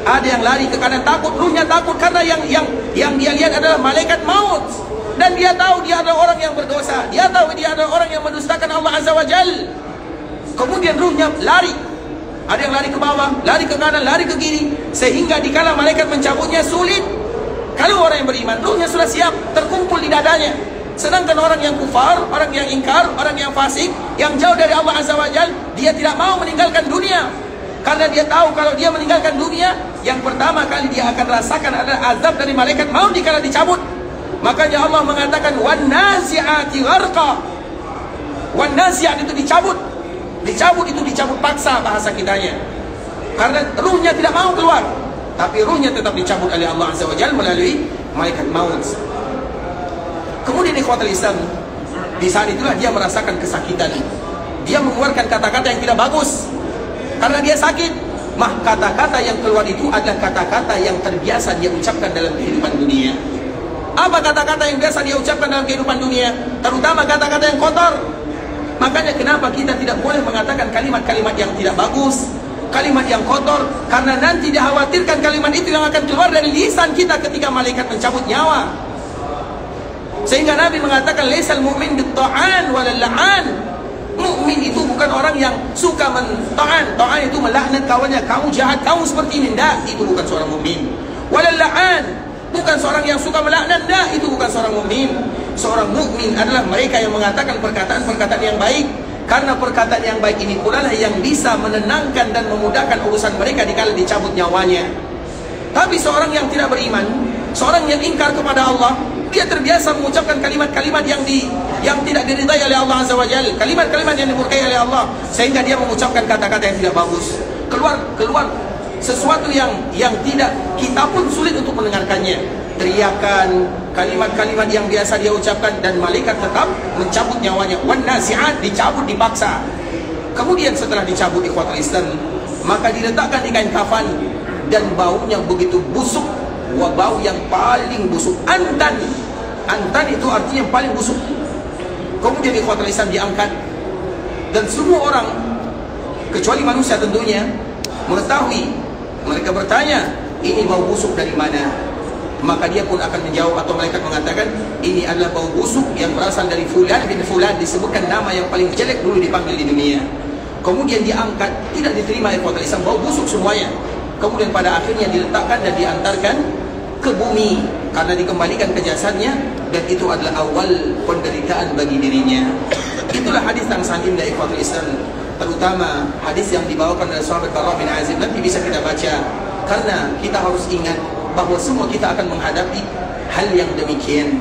Ada yang lari ke kanan takut, ruhnya takut karena yang dia lihat adalah malaikat maut. Dan dia tahu dia adalah orang yang berdosa. Dia tahu dia adalah orang yang mendustakan Allah Azza wa Jalla. Kemudian ruhnya lari. Ada yang lari ke bawah, lari ke kanan, lari ke kiri. Sehingga dikala malaikat mencabutnya sulit. Kalau orang yang beriman, ruhnya sudah siap, terkumpul di dadanya. Sedangkan orang yang kufar, orang yang ingkar, orang yang fasik, yang jauh dari Allah Azza wa Jalla, dia tidak mau meninggalkan dunia. Karena dia tahu kalau dia meninggalkan dunia, yang pertama kali dia akan rasakan adalah azab dari malaikat maut dikala dicabut. Makanya Allah mengatakan wan nazi'ati gharqa. Wan nazi'at itu dicabut. Dicabut itu dicabut paksa bahasa kitanya. Karena ruhnya tidak mau keluar, tapi ruhnya tetap dicabut oleh Allah Azza wa Jalla melalui malaikat maut. Kemudian ikhwatul Islam, di saat itulah dia merasakan kesakitan. Dia mengeluarkan kata-kata yang tidak bagus karena dia sakit. Kata-kata yang keluar itu adalah kata-kata yang terbiasa dia ucapkan dalam kehidupan dunia. Apa kata-kata yang biasa dia ucapkan dalam kehidupan dunia? Terutama kata-kata yang kotor. Makanya kenapa kita tidak boleh mengatakan kalimat-kalimat yang tidak bagus, kalimat yang kotor, karena nanti dikhawatirkan kalimat itu yang akan keluar dari lisan kita ketika malaikat mencabut nyawa. Sehingga Nabi mengatakan laisal mu'min bit-ta'an walal la'an. Mukmin itu bukan orang yang suka men-ta'an. Ta'an itu melaknat kawannya, kamu jahat, kamu seperti ini. Tidak, itu bukan seorang mukmin. Walal la'an, bukan seorang yang suka melaknat. Tidak, itu bukan seorang mukmin. Seorang mukmin adalah mereka yang mengatakan perkataan-perkataan yang baik. Karena perkataan yang baik ini pula lah yang bisa menenangkan dan memudahkan urusan mereka dikala dicabut nyawanya. Tapi seorang yang tidak beriman, seorang yang ingkar kepada Allah, dia terbiasa mengucapkan kalimat-kalimat yang tidak diridai oleh Allah Azza wa Jalla, kalimat-kalimat yang dimurkai oleh Allah, sehingga dia mengucapkan kata-kata yang tidak bagus. Keluar sesuatu yang tidak, kita pun sulit untuk mendengarkannya. Teriakan, kalimat-kalimat yang biasa dia ucapkan, dan malaikat tetap mencabut nyawanya. Wan nazi'at, dicabut dipaksa. Kemudian setelah dicabut ikhwatul Islam, maka diletakkan di kain kafan, dan baunya begitu busuk. Bau yang paling busuk, antan itu artinya yang paling busuk. Kemudian ikhwatul Islam diangkat, dan semua orang kecuali manusia tentunya mengetahui. Mereka bertanya, ini bau busuk dari mana? Maka dia pun akan menjawab, atau malaikat mengatakan, ini adalah bau busuk yang berasal dari fulan bin fulan. Disebutkan nama yang paling jelek dulu dipanggil di dunia. Kemudian diangkat, tidak diterima ikhwatul Islam, bau busuk semuanya. Kemudian pada akhirnya diletakkan dan diantarkan ke bumi karena dikembalikan ke jasadnya, dan itu adalah awal penderitaan bagi dirinya. Itulah hadis yang sangat indah ikhwatul Islam, terutama hadis yang dibawakan oleh sahabat Bara bin Azib. Nanti bisa kita baca, karena kita harus ingat bahawa semua kita akan menghadapi hal yang demikian.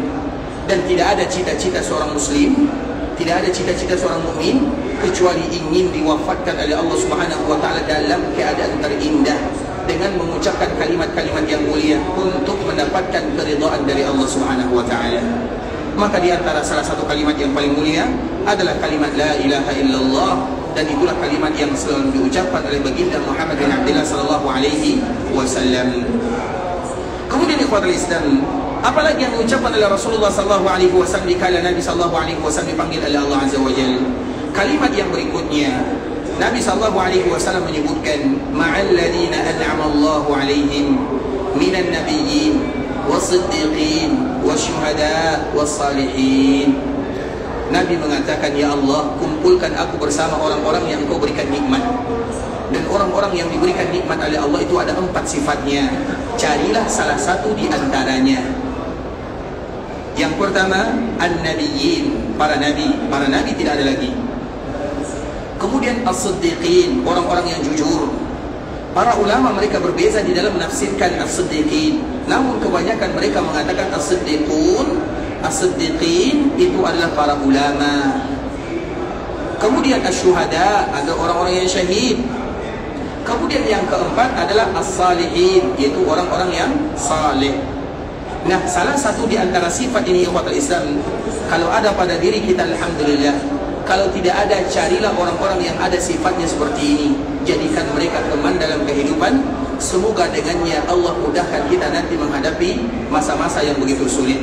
Dan tidak ada cita-cita seorang muslim, tidak ada cita-cita seorang mukmin kecuali ingin diwafatkan oleh Allah Subhanahu wa taala dalam keadaan terindah, dengan mengucapkan kalimat-kalimat yang mulia untuk mendapatkan keridhaan dari Allah Subhanahu wa taala. Maka di antara salah satu kalimat yang paling mulia adalah kalimat la ilaha illallah, dan itulah kalimat yang selalu diucapkan oleh baginda Muhammad bin Abdullah sallallahu alaihi wasallam. Kemudian ikhwatul Islam, apalagi yang diucapkan oleh Rasulullah sallallahu alaihi wasallam dikala Nabi sallallahu alaihi wasallam dipanggil oleh Allah Azza wa Jalla. Kalimat yang berikutnya, Nabi sallallahu alaihi wasallam menyebutkan ma'al ladina an'ama Allahu alaihim minan nabiyyin was-siddiqin wasyuhada was-salihin. Nabi mengatakan, ya Allah, kumpulkan aku bersama orang-orang yang Kau berikan nikmat. Dan orang-orang yang diberikan nikmat oleh Allah itu ada 4 sifatnya. Carilah salah satu di antaranya. Yang pertama, an-nabiyyin, para nabi tidak ada lagi. Kemudian as-siddiqin, orang-orang yang jujur. Para ulama mereka berbeza di dalam menafsirkan as-siddiqin. Namun kebanyakan mereka mengatakan as-siddiqin itu adalah para ulama. Kemudian asy-syuhada, ada orang-orang yang syahid. Kemudian yang keempat adalah as-salihin, yaitu orang-orang yang saleh. Nah, salah satu di antara sifat ini ikhwatul Islam, kalau ada pada diri kita alhamdulillah. Kalau tidak ada, carilah orang-orang yang ada sifatnya seperti ini. Jadikan mereka teman dalam kehidupan. Semoga dengannya Allah mudahkan kita nanti menghadapi masa-masa yang begitu sulit.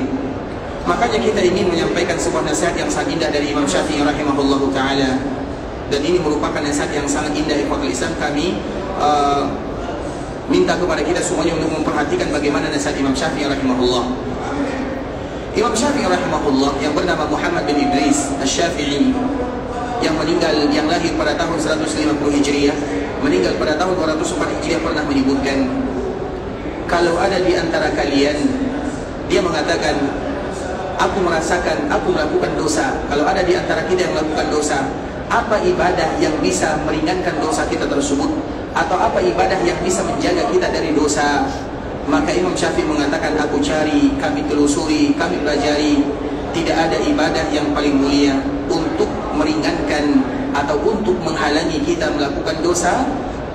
Makanya kita ingin menyampaikan sebuah nasihat yang sangat indah dari Imam Syafi'i rahimahullahu ta'ala. Dan ini merupakan nasihat yang sangat indah ikhwatul Islam. Kami minta kepada kita semuanya untuk memperhatikan bagaimana nasihat Imam Syafi'i rahimahullah. Imam Syafi'i rahimahullah yang bernama Muhammad bin Idris Asy-Syafi'i, yang meninggal, yang lahir pada tahun 150 Hijriah, meninggal pada tahun 204 Hijriah, pernah menyebutkan, kalau ada di antara kalian, dia mengatakan, aku merasakan aku melakukan dosa. Kalau ada di antara kita yang melakukan dosa, apa ibadah yang bisa meringankan dosa kita tersebut? Atau apa ibadah yang bisa menjaga kita dari dosa? Maka Imam Syafi'i mengatakan, aku cari, kami telusuri, kami pelajari, tidak ada ibadah yang paling mulia untuk meringankan atau untuk menghalangi kita melakukan dosa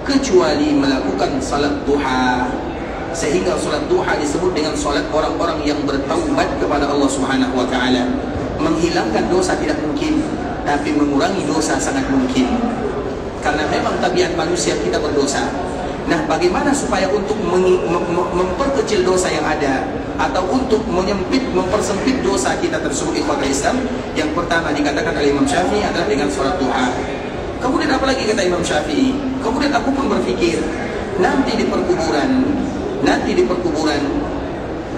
kecuali melakukan salat duha. Sehingga salat duha disebut dengan salat orang-orang yang bertaubat kepada Allah Subhanahu wa taala. Menghilangkan dosa tidak mungkin, tapi mengurangi dosa sangat mungkin. Karena memang tabiat manusia kita berdosa. Nah, bagaimana supaya untuk memperkecil dosa yang ada atau untuk mempersempit dosa kita tersebut ikhwatul Islam? Yang pertama dikatakan oleh Imam Syafi'i adalah dengan salat duha. Kemudian apa lagi kata Imam Syafi'i? Kemudian aku pun berpikir, nanti di perkuburan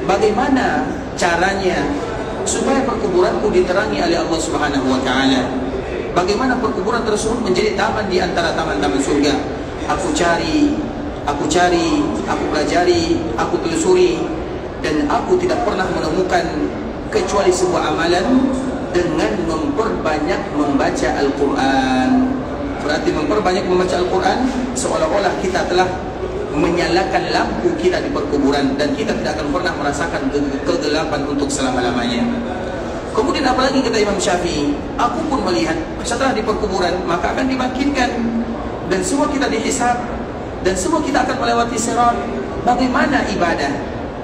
bagaimana caranya supaya perkuburanku diterangi oleh Allah Subhanahu wa taala? Bagaimana perkuburan tersebut menjadi taman di antara taman-taman surga? Aku cari, aku pelajari, aku telusuri, dan aku tidak pernah menemukan kecuali sebuah amalan dengan memperbanyak membaca Al-Quran. Berarti memperbanyak membaca Al-Quran seolah-olah kita telah menyalakan lampu kita di perkuburan, dan kita tidak akan pernah merasakan kegelapan untuk selama-lamanya. Kemudian apalagi kata Imam Syafi'i, aku pun melihat setelah di perkuburan maka akan dibangkitkan, dan semua kita dihisab, dan semua kita akan melewati sirat. Bagaimana ibadah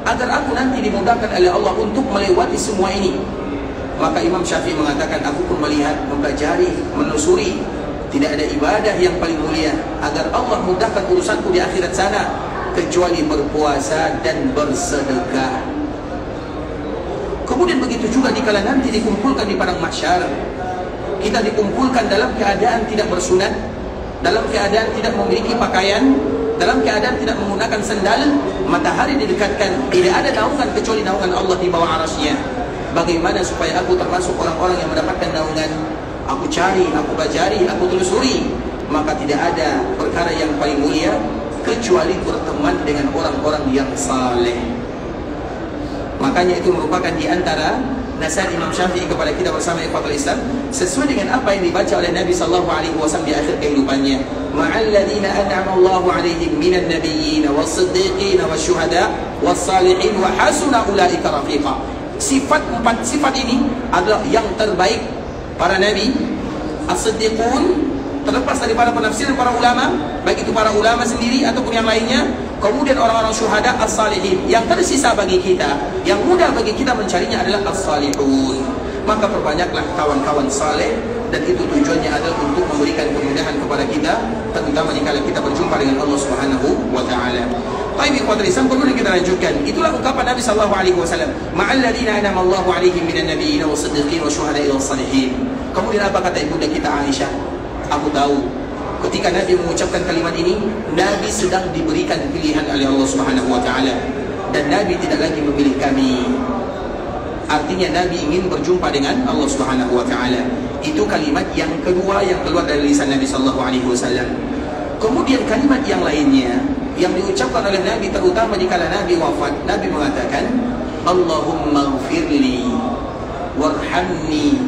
agar aku nanti dimudahkan oleh Allah untuk melewati semua ini? Maka Imam Syafi'i mengatakan, aku pun melihat, mempelajari, menelusuri, tidak ada ibadah yang paling mulia agar Allah mudahkan urusanku di akhirat sana kecuali berpuasa dan bersedekah. Kemudian begitu juga dikala nanti dikumpulkan di padang mahsyar, kita dikumpulkan dalam keadaan tidak bersunat, dalam keadaan tidak memiliki pakaian, dalam keadaan tidak menggunakan sendal, matahari didekatkan, tidak ada naungan kecuali naungan Allah di bawah arasy-Nya. Bagaimana supaya aku termasuk orang-orang yang mendapatkan naungan? Aku cari, aku pelajari, aku telusuri, maka tidak ada perkara yang paling mulia kecuali berteman dengan orang-orang yang saleh. Makanya itu merupakan di antara nasihat Imam Syafi'i kepada kita bersama ikhwatul Islam, sesuai dengan apa yang dibaca oleh Nabi sallallahu alaihi wasallam di akhir kehidupannya. Ma'al ladzina an'ama Allahu 'alaihim minan nabiyyin was-siddiqin wasyuhada was-salihin wa hasuna ulaika rafiqa. Empat sifat ini adalah yang terbaik para nabi, as-siddiqun, terlepas daripada penafsiran para ulama, baik itu para ulama sendiri ataupun yang lainnya. Kemudian orang-orang syuhada, as-salihin. Yang tersisa bagi kita, yang mudah bagi kita mencarinya adalah as-salihun. Maka perbanyaklah kawan-kawan saleh, dan itu tujuannya adalah untuk memberikan kemudahan kepada kita, terutama jika kita berjumpa dengan Allah Subhanahu wa taala. Baik, ikhwatul Islam, perlu kita lanjutkan. Itulah ungkapan Nabi sallallahu alaihi wasallam, ma'al ladzina an'ama Allahu 'alaihim minan nabiyyin was-siddiqin wasyuhada'i was-salihin. Kemudian apa kata ibunda kita Aisyah? Aku tahu ketika Nabi mengucapkan kalimat ini, Nabi sedang diberikan pilihan oleh Allah Subhanahu wa taala, dan Nabi tidak lagi memilih kami. Artinya Nabi ingin berjumpa dengan Allah Subhanahu wa taala. Itu kalimat yang kedua yang keluar dari lisan Nabi sallallahu alaihi wasallam. Kemudian kalimat yang lainnya yang diucapkan oleh Nabi, terutama dikala Nabi wafat, Nabi mengatakan, Allahumma ghfirli warhamni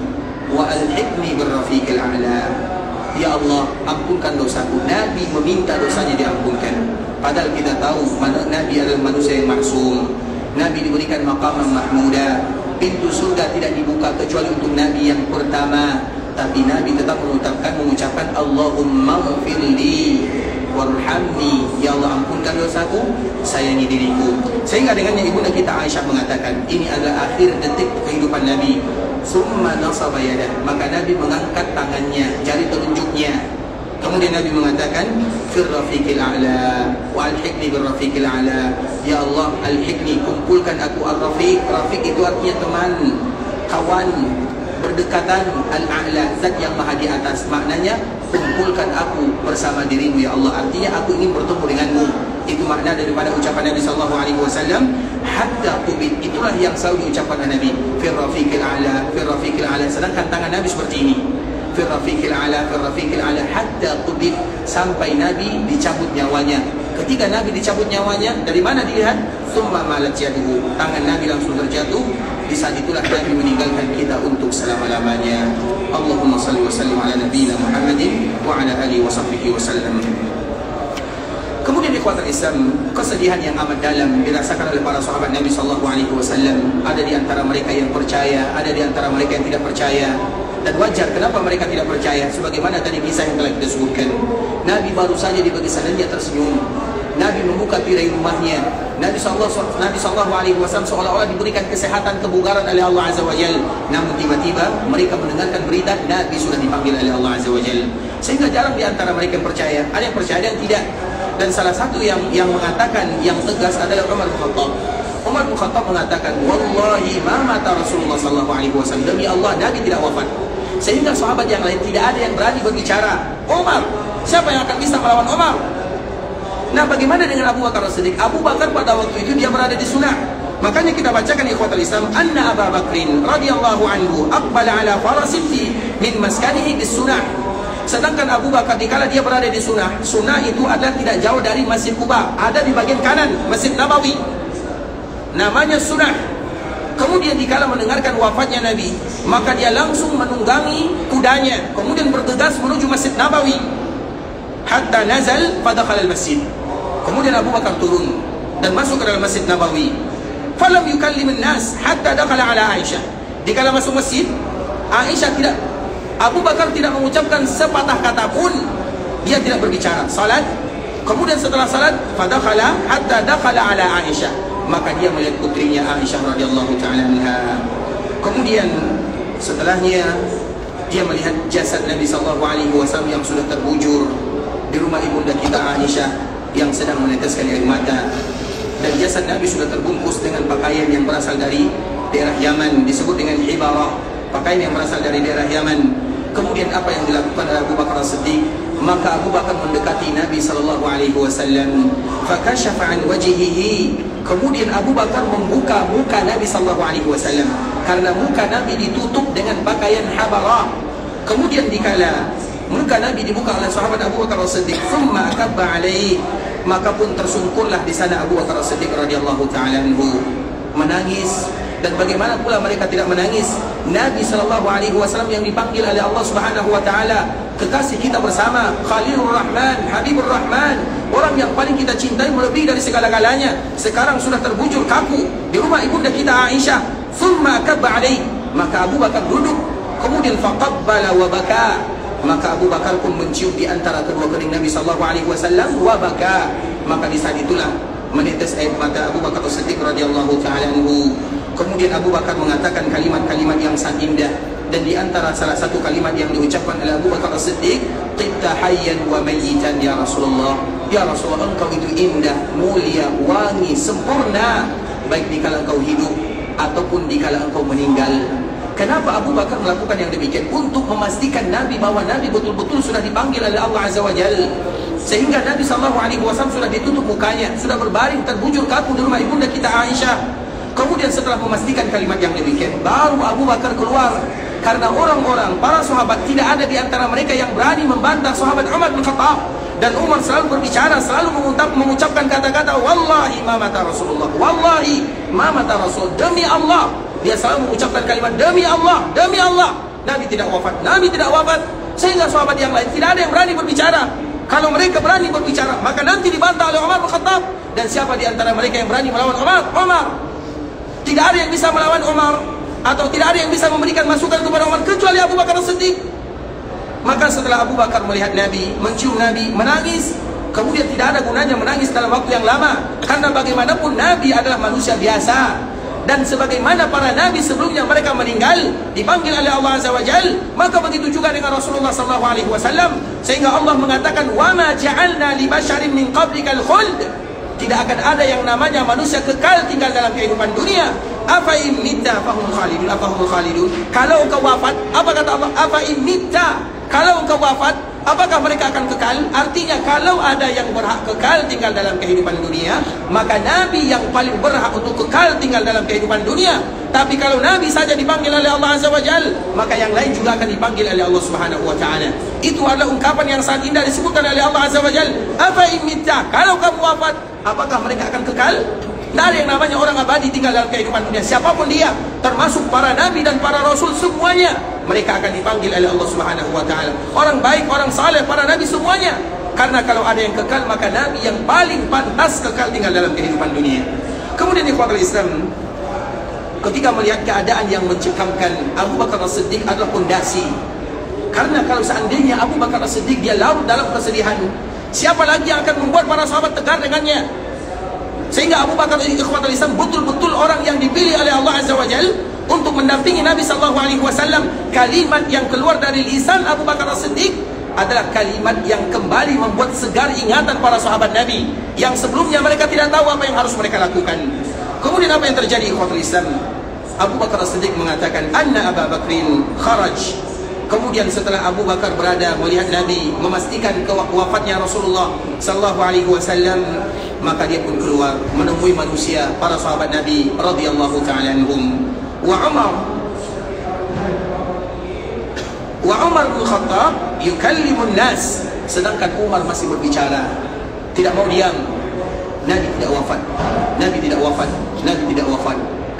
wa alhiqni birrafiqil a'la. Ya Allah, ampunkan dosaku. Nabi meminta dosanya diampunkan. Padahal kita tahu Nabi adalah manusia yang maksum. Nabi diberikan maqam mahmuda. Pintu surga tidak dibuka kecuali untuk Nabi yang pertama. Tapi Nabi tetap mengucapkan Allahumma ghfirli warhamni. Ya Allah, ampunkan dosaku, sayangi diriku. Sehingga dengannya ibunda kita Aisyah mengatakan, ini adalah akhir detik kehidupan Nabi. Summa nasaba yadah, maka Nabi mengangkat tangannya, jari telunjuknya. Kemudian Nabi mengatakan, fir rafiqil a'la wa alhiqni bir rafiqil a'la. Ya Allah, alhiqni, kumpulkan aku ar-rafiq. Rafiq itu artinya teman, kawan, berdekatan. Al-a'la, zat yang maha di atas. Maknanya, kumpulkan aku bersama dirimu ya Allah. Artinya aku ingin bertemu denganmu. Itu makna daripada ucapan Nabi SAW. Hatta tubit, itulah yang selalu diucapkan oleh Nabi, fir rafiqil a'la, fir rafiqil a'la. Sedangkan tangan Nabi seperti ini, fir rafiqil a'la, fir rafiqil a'la, hatta tubit, sampai Nabi dicabut nyawanya. Ketika Nabi dicabut nyawanya, dari mana dilihat? Summa malat yaduhu, tangan Nabi langsung terjatuh. Di saat itulah Nabi meninggalkan kita untuk selama-lamanya. Allahumma salli wa sallim ala nabiyina Muhammadin wa ala alihi wa sahbihi wa sallam. Kemudian ikhwatul Islam, kesedihan yang amat dalam dirasakan oleh para sahabat Nabi SAW. Ada di antara mereka yang percaya, ada di antara mereka yang tidak percaya. Dan wajar kenapa mereka tidak percaya. Sebagaimana tadi kisah yang telah kita sebutkan, Nabi baru saja dibagi sananya tersenyum. Nabi membuka tirai rumahnya. Nabi SAW seolah-olah diberikan kesehatan, kebugaran oleh Allah Azza wa Jal. Namun tiba-tiba mereka mendengarkan berita Nabi sudah dipanggil oleh Allah Azza wa Jal. Sehingga jarang di antara mereka yang percaya. Ada yang percaya, ada yang tidak. Dan salah satu yang mengatakan yang tegas adalah Umar bin Khattab. Umar bin Khattab mengatakan, wallahi ma mata Rasulullah SAW. Demi Allah, Nabi tidak wafat. Sehingga sahabat yang lain tidak ada yang berani berbicara. Umar, siapa yang akan bisa melawan Umar? Nah, bagaimana dengan Abu Bakar As-Siddiq? Abu Bakar pada waktu itu dia berada di sunnah. Makanya kita bacakan ikhwatul Islam, anna Abu Bakrin radhiyallahu anhu aqbala ala farasihi min maskanihi bis sunnah. Sedangkan Abu Bakar dikala dia berada di sunnah, sunnah itu adalah tidak jauh dari Masjid Quba, ada di bagian kanan Masjid Nabawi, namanya sunnah. Kemudian dikala mendengarkan wafatnya Nabi, maka dia langsung menunggangi kudanya, kemudian bergegas menuju Masjid Nabawi. Hatta nazal fadakhala al-masjid. Kemudian Abu Bakar turun dan masuk ke dalam Masjid Nabawi. Falam yukallimun nas hatta dakhala ala Aisyah. Dikala masuk masjid, Abu Bakar tidak mengucapkan sepatah kata pun. Dia tidak berbicara. Salat. Kemudian setelah salat, fadakhala hatta dakhala ala Aisyah. Maka dia melihat putrinya Aisyah radhiyallahu taala anha. Kemudian setelahnya dia melihat jasad Nabi SAW yang sudah terbujur di rumah ibunda kita Aisyah yang sedang meneteskan air mata. Dan jasad Nabi sudah terbungkus dengan pakaian yang berasal dari daerah Yaman, disebut dengan hibarah, pakaian yang berasal dari daerah Yaman. Kemudian apa yang dilakukan oleh Abu Bakar As-Siddiq? Maka Abu Bakar mendekati Nabi SAW. Fakashafa an wajhihi. Kemudian Abu Bakar membuka muka Nabi SAW, karena muka Nabi ditutup dengan pakaian habarah. Kemudian dikala muka Nabi dibuka oleh sahabat Abu Bakar As-Siddiq, thumma akabba alaihi, maka pun tersungkurlah di sana Abu Bakar As-Siddiq radhiyallahu taala anhu, menangis. Dan bagaimana pula mereka tidak menangis? Nabi SAW yang dipanggil oleh Allah Subhanahu wa taala, kekasih kita bersama, Khalilur Rahman, Habibur Rahman, orang yang paling kita cintai melebihi dari segala-galanya, sekarang sudah terbujur kaku di rumah ibunda kita Aisyah. Thumma akabba alaihi, maka Abu Bakar duduk, kemudian faqabbala wa baka, maka Abu Bakar pun mencium di antara kedua kening Nabi SAW, wa baka, maka di saat itulah menetes air mata Abu Bakar As-Siddiq radhiyallahu taala anhu. Kemudian Abu Bakar mengatakan kalimat-kalimat yang sangat indah, dan di antara salah satu kalimat yang diucapkan oleh Abu Bakar As-Siddiq, "Qibta hayyan wa mayyitan ya Rasulullah." Ya Rasulullah, engkau itu indah, mulia, wangi, sempurna, baik dikala engkau hidup ataupun dikala engkau meninggal. Kenapa Abu Bakar melakukan yang demikian? Untuk memastikan Nabi bahwa Nabi betul-betul sudah dipanggil oleh Allah Azza wa Jalla. Sehingga Nabi SAW sudah ditutup mukanya, sudah berbaring terbujur kaku di rumah ibunda kita Aisyah. Kemudian setelah memastikan kalimat yang demikian, baru Abu Bakar keluar. Karena orang-orang, para sahabat, tidak ada di antara mereka yang berani membantah sahabat Umar bin Khattab. Dan Umar selalu berbicara, selalu mengucapkan kata-kata wallahi ma mata Rasulullah, wallahi ma mata Rasul, demi Allah. Dia selalu mengucapkan kalimat demi Allah, demi Allah. Nabi tidak wafat, Nabi tidak wafat. Sehingga sahabat yang lain tidak ada yang berani berbicara. Kalau mereka berani berbicara, maka nanti dibantah oleh Umar bin Khattab. Dan siapa di antara mereka yang berani melawan Umar? Umar. Tidak ada yang bisa melawan Umar, atau tidak ada yang bisa memberikan masukan kepada Umar kecuali Abu Bakar As-Siddiq. Maka setelah Abu Bakar melihat Nabi, mencium Nabi, menangis. Kemudian tidak ada gunanya menangis dalam waktu yang lama, karena bagaimanapun Nabi adalah manusia biasa. Dan sebagaimana para nabi sebelumnya mereka meninggal, dipanggil oleh Allah Azza wa Jal, maka begitu juga dengan Rasulullah sallallahu alaihi wasallam. Sehingga Allah mengatakan, "Wa ma ja'alna li basharin min qablikal khuld." Tidak akan ada yang namanya manusia kekal tinggal dalam kehidupan dunia. Afa in mitta fahum khalidun, afahum khalidun. Kalau engkau wafat, apa kata Allah? Afa in mitta, kalau engkau wafat, apakah mereka akan kekal? Artinya kalau ada yang berhak kekal tinggal dalam kehidupan dunia, maka Nabi yang paling berhak untuk kekal tinggal dalam kehidupan dunia. Tapi kalau Nabi saja dipanggil oleh Allah Azza wa Jal, maka yang lain juga akan dipanggil oleh Allah Subhanahu wa Ta'ala. Itu adalah ungkapan yang sangat indah disebutkan oleh Allah Azza wa Jal. Afa in mitta, kalau kamu wafat, apakah mereka akan kekal? Tidak ada yang namanya orang abadi tinggal dalam kehidupan dunia. Siapapun dia, termasuk para nabi dan para rasul semuanya, mereka akan dipanggil oleh Allah Subhanahu wa Ta'ala. Orang baik, orang saleh, para nabi semuanya. Karena kalau ada yang kekal, maka nabi yang paling pantas kekal tinggal dalam kehidupan dunia. Kemudian ikhwatul Islam, ketika melihat keadaan yang mencengkamkan, Abu Bakar As-Siddiq adalah pondasi. Karena kalau seandainya Abu Bakar As-Siddiq dia larut dalam kesedihan, siapa lagi yang akan membuat para sahabat tegar dengannya? Sehingga Abu Bakar ikhwatul Islam betul-betul orang yang dipilih oleh Allah Azza wa Jal untuk mendampingi Nabi sallallahu alaihi wasallam. Kalimat yang keluar dari lisan Abu Bakar As-Siddiq adalah kalimat yang kembali membuat segar ingatan para sahabat Nabi yang sebelumnya mereka tidak tahu apa yang harus mereka lakukan. Kemudian apa yang terjadi ikhwatul Islam? Abu Bakar As-Siddiq mengatakan, "Anna Abu Bakrin kharaj." Kemudian setelah Abu Bakar berada melihat Nabi, memastikan wafatnya Rasulullah sallallahu alaihi wasallam, maka dia pun keluar menemui manusia, para sahabat Nabi radhiyallahu ta'ala anhum. Wa Umar bin Khattab yukallimun nas, sedangkan Umar masih berbicara, tidak mau diam. Nabi tidak wafat, Nabi tidak wafat, Nabi tidak wafat.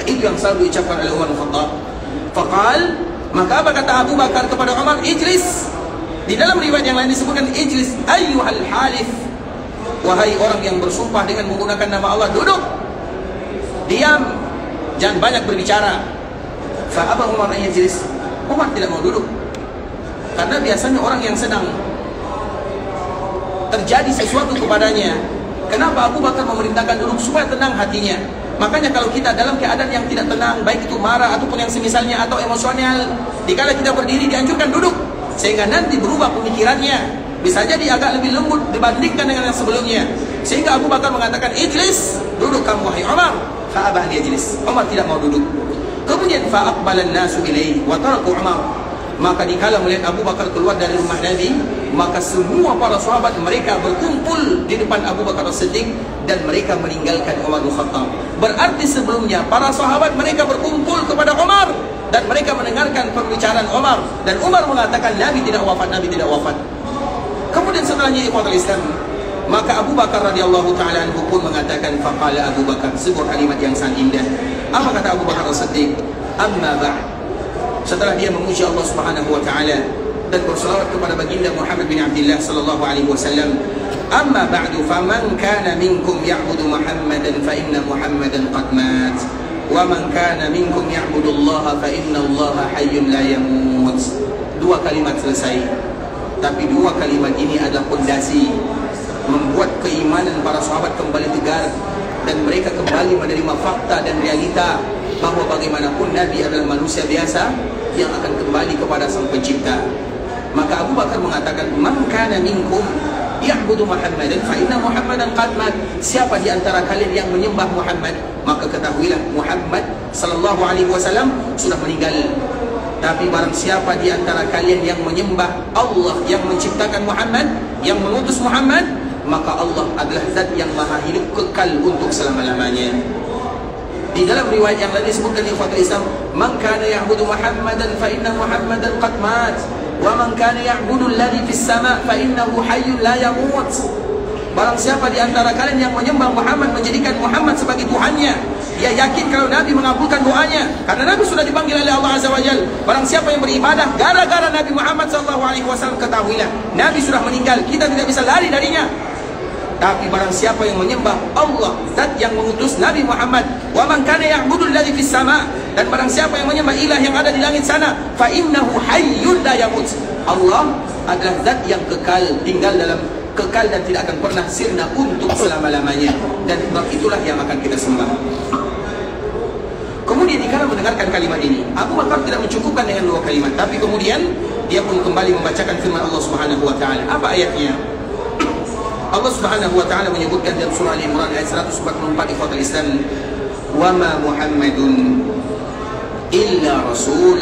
Itu yang selalu diucapkan oleh Umar bin Khattab. Faqal, maka apa kata Abu Bakar kepada Umar? Ijlis. Di dalam riwayat yang lain disebutkan ijlis ayyuhal halif, wahai orang yang bersumpah dengan menggunakan nama Allah, duduk, diam, jangan banyak berbicara. Fa'aba Umar an yajlis. Umar tidak mau duduk, karena biasanya orang yang sedang terjadi sesuatu kepadanya, kenapa Abu Bakar memerintahkan duduk? Supaya tenang hatinya. Makanya kalau kita dalam keadaan yang tidak tenang, baik itu marah ataupun yang semisalnya, atau emosional, dikala kita berdiri dianjurkan duduk, sehingga nanti berubah pemikirannya. Bisa jadi agak lebih lembut dibandingkan dengan yang sebelumnya. Sehingga Abu Bakar mengatakan, ijlis, duduk kamu wahai Umar. Fa'abah yajlis. Umar tidak mau duduk. Kemudian fa'aqbalan nasu ilaihi wa taraku Umar. Maka dikala melihat Abu Bakar keluar dari rumah Nabi, maka semua para sahabat mereka berkumpul di depan Abu Bakar As-Siddiq dan mereka meninggalkan Umar bin Khattab. Berarti sebelumnya para sahabat mereka berkumpul kepada Umar dan mereka mendengarkan pembicaraan Umar, dan Umar mengatakan Nabi tidak wafat, Nabi tidak wafat. Kemudian setelahnya ikhwatul Islam, maka Abu Bakar radhiyallahu ta'ala anhu pun mengatakan, faqala Abu Bakar, sebuah kalimat yang sangat indah. Apa kata Abu Bakar As-Siddiq? Amma ba'd. Setelah dia memuji Allah Subhanahu wa Ta'ala dan berselawat kepada baginda Muhammad bin Abdullah sallallahu alaihi wasallam, amma ba'du faman kana minkum ya'budu Muhammadan fa inna Muhammadan qad mat wa man kana minkum ya'budu Allah fa inna Allah hayyun la yamut. Dua kalimat selesai, tapi dua kalimat ini adalah pondasi membuat keimanan para sahabat kembali tegar dan mereka kembali menerima fakta dan realita bahwa bagaimanapun Nabi adalah manusia biasa yang akan kembali kepada Sang Pencipta. Maka Abu Bakar mengatakan, man kana minkum ya'budu Muhammadan fa inna Muhammadan qad mat. Siapa di antara kalian yang menyembah Muhammad, maka ketahuilah Muhammad sallallahu alaihi wasallam sudah meninggal. Tapi barang siapa di antara kalian yang menyembah Allah yang menciptakan Muhammad, yang mengutus Muhammad, maka Allah adalah zat yang maha hidup kekal untuk selama-lamanya. Di dalam riwayat yang lain disebutkan ikhwatul Islam, man kana ya'budu Muhammadan fa inna Muhammadan qad mat wa man kana ya'budu alladhi fis sama' fa innahu hayyun la yamut. Barang siapa di antara kalian yang menyembah Muhammad, menjadikan Muhammad sebagai Tuhannya, dia yakin kalau Nabi mengabulkan doanya, karena Nabi sudah dipanggil oleh Allah Azza wa Jalla. Barang siapa yang beribadah gara-gara Nabi Muhammad SAW, ketahuilah Nabi sudah meninggal, kita tidak bisa lari darinya. Tapi barang siapa yang menyembah Allah, zat yang mengutus Nabi Muhammad, wa man kana ya'budu alladhi fis sama', dan barang siapa yang menyembah ilah yang ada di langit sana, fa innahu hayyun la yamut. Allah adalah zat yang kekal, kekal dan tidak akan pernah sirna untuk selama-lamanya, dan sebab itulah yang akan kita sembah. Kemudian dikala mendengarkan kalimat ini, Abu Bakar tidak mencukupkan dengan 2 kalimat, tapi kemudian dia pun kembali membacakan firman Allah Subhanahu wa taala. Apa ayatnya? Allah Subhanahu wa taala menyebutkan dalam surah Al-Imran ayat 144 di Fathul Islam, "Wa ma Muhammadun illa rasul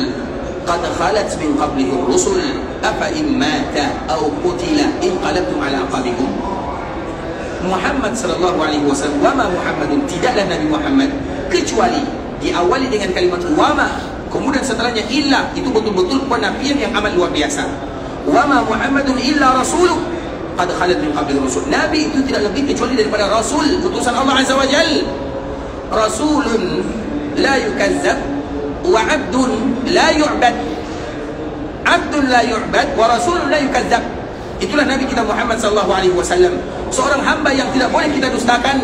qad khalat min qablihi ar-rusul afa in mata aw qutila inqalabtum ala aqabikum." Muhammad sallallahu alaihi wasallam, wa ma Muhammadun, tidaklah Nabi Muhammad kecuali, diawali dengan kalimat wa ma, kemudian setelahnya illa, itu betul-betul penafian yang amat luar biasa. Wa ma Muhammadun illa rasul qad khalat min qablihi ar-rusul. Nabi itu tidak lebih kecuali daripada rasul, utusan Allah Azza wa Jalla. Rasulun la yukazzab wa 'abdun la yu'bad. 'Abdun la yu'bad wa rasulun la yukazzab. Itulah Nabi kita Muhammad sallallahu alaihi wasallam, seorang hamba yang tidak boleh kita dustakan,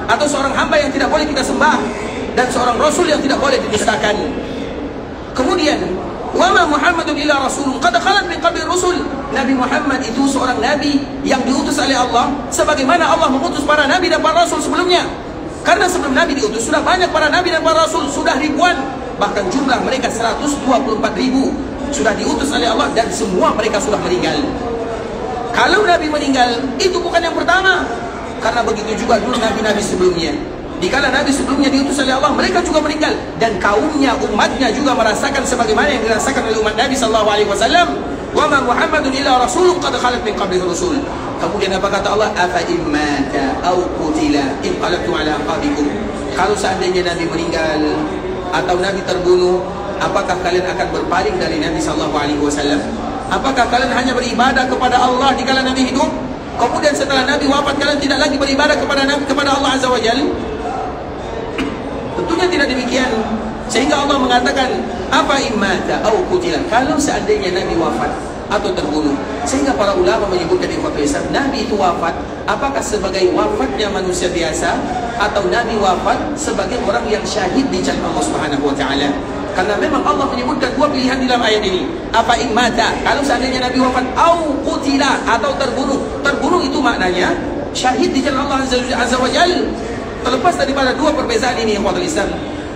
atau seorang hamba yang tidak boleh kita sembah, dan seorang rasul yang tidak boleh didustakan. Kemudian wa ma Muhammadun illa rasulun qad khalat min qabli rusul. Nabi Muhammad itu seorang nabi yang diutus oleh Allah, sebagaimana Allah mengutus para nabi dan para rasul sebelumnya. Karena sebelum Nabi diutus sudah banyak para nabi dan para rasul, sudah ribuan, bahkan jumlah mereka 124.000 sudah diutus oleh Allah, dan semua mereka sudah meninggal. Kalau Nabi meninggal, itu bukan yang pertama, karena begitu juga dulu nabi-nabi sebelumnya. Dikala Nabi sebelumnya diutus oleh Allah, mereka juga meninggal, dan kaumnya, umatnya juga merasakan sebagaimana yang dirasakan oleh umat Nabi sallallahu alaihi wasallam. Wa ma Muhammadun illa rasulun qad khalat min qablihi rusul. Kemudian apa kata Allah? Afa immata aw qutila inqalabtum ala aqabikum. Kalau seandainya Nabi meninggal atau Nabi terbunuh, apakah kalian akan berpaling dari Nabi sallallahu alaihi wasallam? Apakah kalian hanya beribadah kepada Allah dikala Nabi hidup, kemudian setelah Nabi wafat kalian tidak lagi beribadah kepada Allah Azza wa Jalla? Tentunya tidak demikian. Sehingga Allah mengatakan apa immata au qutila, kalau seandainya Nabi wafat atau terbunuh. Sehingga para ulama menyebutkan di Fathul Islam, Nabi itu wafat apakah sebagai wafatnya manusia biasa, atau Nabi wafat sebagai orang yang syahid di jalan Allah Subhanahu wa taala. Karena memang Allah menyebutkan 2 pilihan dalam ayat ini. Apa immata, kalau seandainya Nabi wafat, au qutila, atau terbunuh. Terbunuh itu maknanya syahid di jalan Allah Azza wa Jalla. Terlepas daripada 2 perbezaan ini yang Fathul Islam,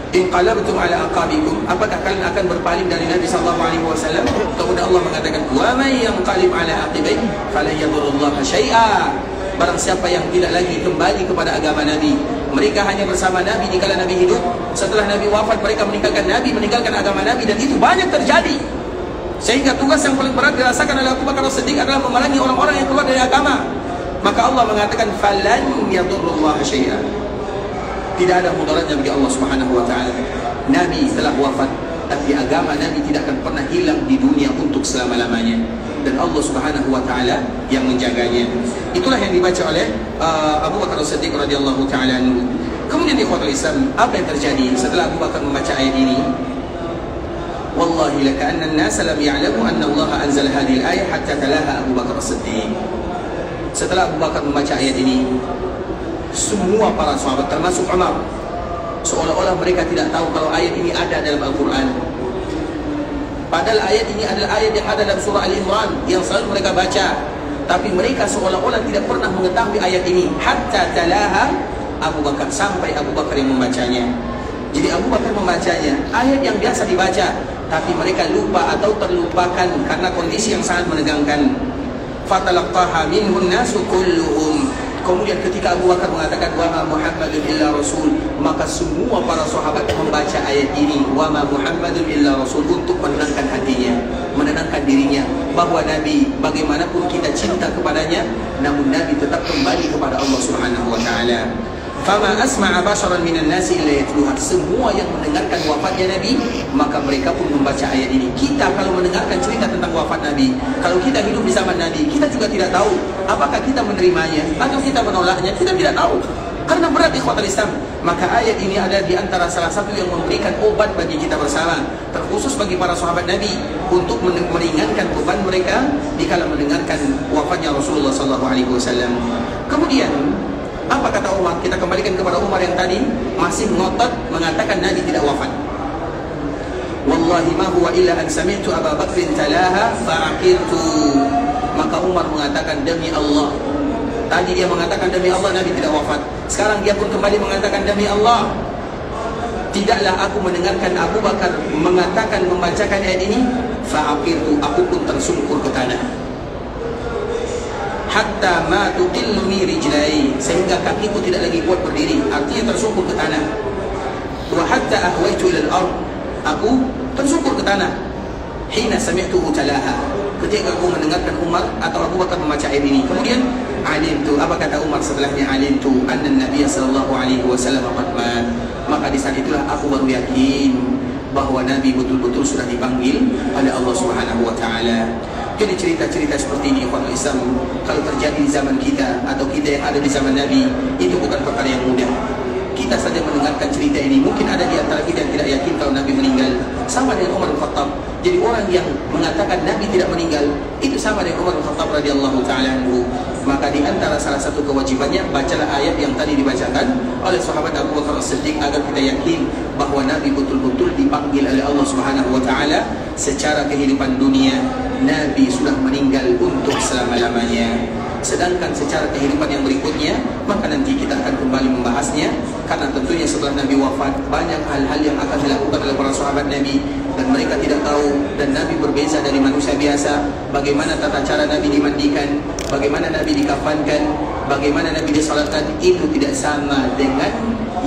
inqalabtum ala aqabikum, apakah kalian akan berpaling dari Nabi sallallahu alaihi wasallam? Kemudian Allah mengatakan wa may yanqalib ala aqibai falan yadurullaha syai'a. Barang siapa yang tidak lagi kembali kepada agama Nabi, mereka hanya bersama Nabi di kala Nabi hidup, setelah Nabi wafat mereka meninggalkan Nabi, meninggalkan agama Nabi, dan itu banyak terjadi. Sehingga tugas yang paling berat dirasakan oleh Abu Bakar As-Siddiq adalah memerangi orang-orang yang keluar dari agama. Maka Allah mengatakan falan yadurullaha syai'a. Tidak ada mudaratnya bagi Allah Subhanahu wa taala. Nabi telah wafat, tapi agama Nabi tidak akan pernah hilang di dunia untuk selama-lamanya, dan Allah Subhanahu wa taala yang menjaganya. Itulah yang dibaca oleh Abu Bakar As-Siddiq radhiyallahu taala anhu. Kemudian di Fathul Islam, apa yang terjadi setelah Abu Bakar membaca ayat ini? Wallahi laka anna an-nas lam ya'lamu anna Allah anzala hadhihi al-ayah hatta talaha Abu Bakar As-Siddiq. Setelah Abu Bakar membaca ayat ini, semua para sahabat termasuk Umar seolah-olah mereka tidak tahu kalau ayat ini ada dalam Al-Quran. Padahal ayat ini adalah ayat yang ada dalam surah Al-Imran yang selalu mereka baca, tapi mereka seolah-olah tidak pernah mengetahui ayat ini. Hatta talaha Abu Bakar, sampai Abu Bakar yang membacanya. Jadi Abu Bakar membacanya, ayat yang biasa dibaca, tapi mereka lupa atau terlupakan karena kondisi yang sangat menegangkan. Fatalaqaha minhun nasu kulluhum. Kemudian ketika Abu Bakar mengatakan wa ma Muhammadun illa rasul, maka semua para sahabat membaca ayat ini, wa ma Muhammadun illa rasul, untuk menenangkan hatinya, menenangkan dirinya bahwa Nabi bagaimanapun kita cinta kepadanya, namun Nabi tetap kembali kepada Allah Subhanahu wa taala. Fama asma'a basharan minan nasi illa yatluha. Semua yang mendengarkan wafatnya Nabi, maka mereka pun membaca ayat ini. Kita kalau mendengarkan cerita tentang wafat Nabi, kalau kita hidup di zaman Nabi, kita juga tidak tahu apakah kita menerimanya atau kita menolaknya. Kita tidak tahu. Karena berat ikhwatal Islam. Maka ayat ini ada di antara salah satu yang memberikan obat bagi kita bersama, terkhusus bagi para sahabat Nabi, untuk meringankan beban mereka dikala mendengarkan wafatnya Rasulullah SAW. Kemudian apa kata Umar? Kita kembalikan kepada Umar yang tadi masih ngotot mengatakan Nabi tidak wafat. Wallahi ma huwa illa an sami'tu Abu Bakr talaha fa'aqirtu. Maka Umar mengatakan, demi Allah. Tadi dia mengatakan demi Allah Nabi tidak wafat. Sekarang dia pun kembali mengatakan demi Allah, tidaklah aku mendengarkan Abu Bakar mengatakan, membacakan ayat ini, fa'aqirtu, aku pun tersungkur ke tanah. Hatta ma tuqilluni rijlai, sehingga kakiku tidak lagi kuat berdiri, artinya tersungkur ke tanah. Wa hatta ahwaitu ila al-ard, aku tersungkur ke tanah. Hina sami'tuhu talaha, ketika aku mendengarkan Umar atau Abu Bakar membaca ayat ini. Kemudian alimtu, apa kata Umar setelahnya? Alimtu anna Nabiy sallallahu alaihi wasallam qad mat. Maka di saat itulah aku baru yakin bahwa Nabi betul-betul sudah dipanggil oleh Allah Subhanahu wa taala. Jadi cerita-cerita seperti ini ikhwan Islam, kalau terjadi di zaman kita atau kita yang ada di zaman Nabi, itu bukan perkara yang mudah. Kita saja mendengarkan cerita ini, mungkin ada di antara kita yang tidak yakin kalau Nabi meninggal. Sama dengan Umar bin Khattab. Jadi orang yang mengatakan Nabi tidak meninggal, itu sama dengan Umar bin Khattab radhiyallahu ta'ala anhu. Maka di antara salah satu kewajibannya, bacalah ayat yang tadi dibacakan oleh sahabat Abu Bakar As-Siddiq agar kita yakin bahwa Nabi betul-betul dipanggil oleh Allah Subhanahu wa taala secara kehidupan dunia. Nabi sudah meninggal untuk selama-lamanya. Sedangkan secara kehidupan yang berikutnya, maka nanti kita akan kembali membahasnya. Karena tentunya setelah Nabi wafat, banyak hal-hal yang akan dilakukan oleh para sahabat Nabi dan mereka tidak tahu. Dan Nabi berbeza dari manusia biasa. Bagaimana tata cara Nabi dimandikan, bagaimana Nabi dikafankan, bagaimana Nabi disalatkan, itu tidak sama dengan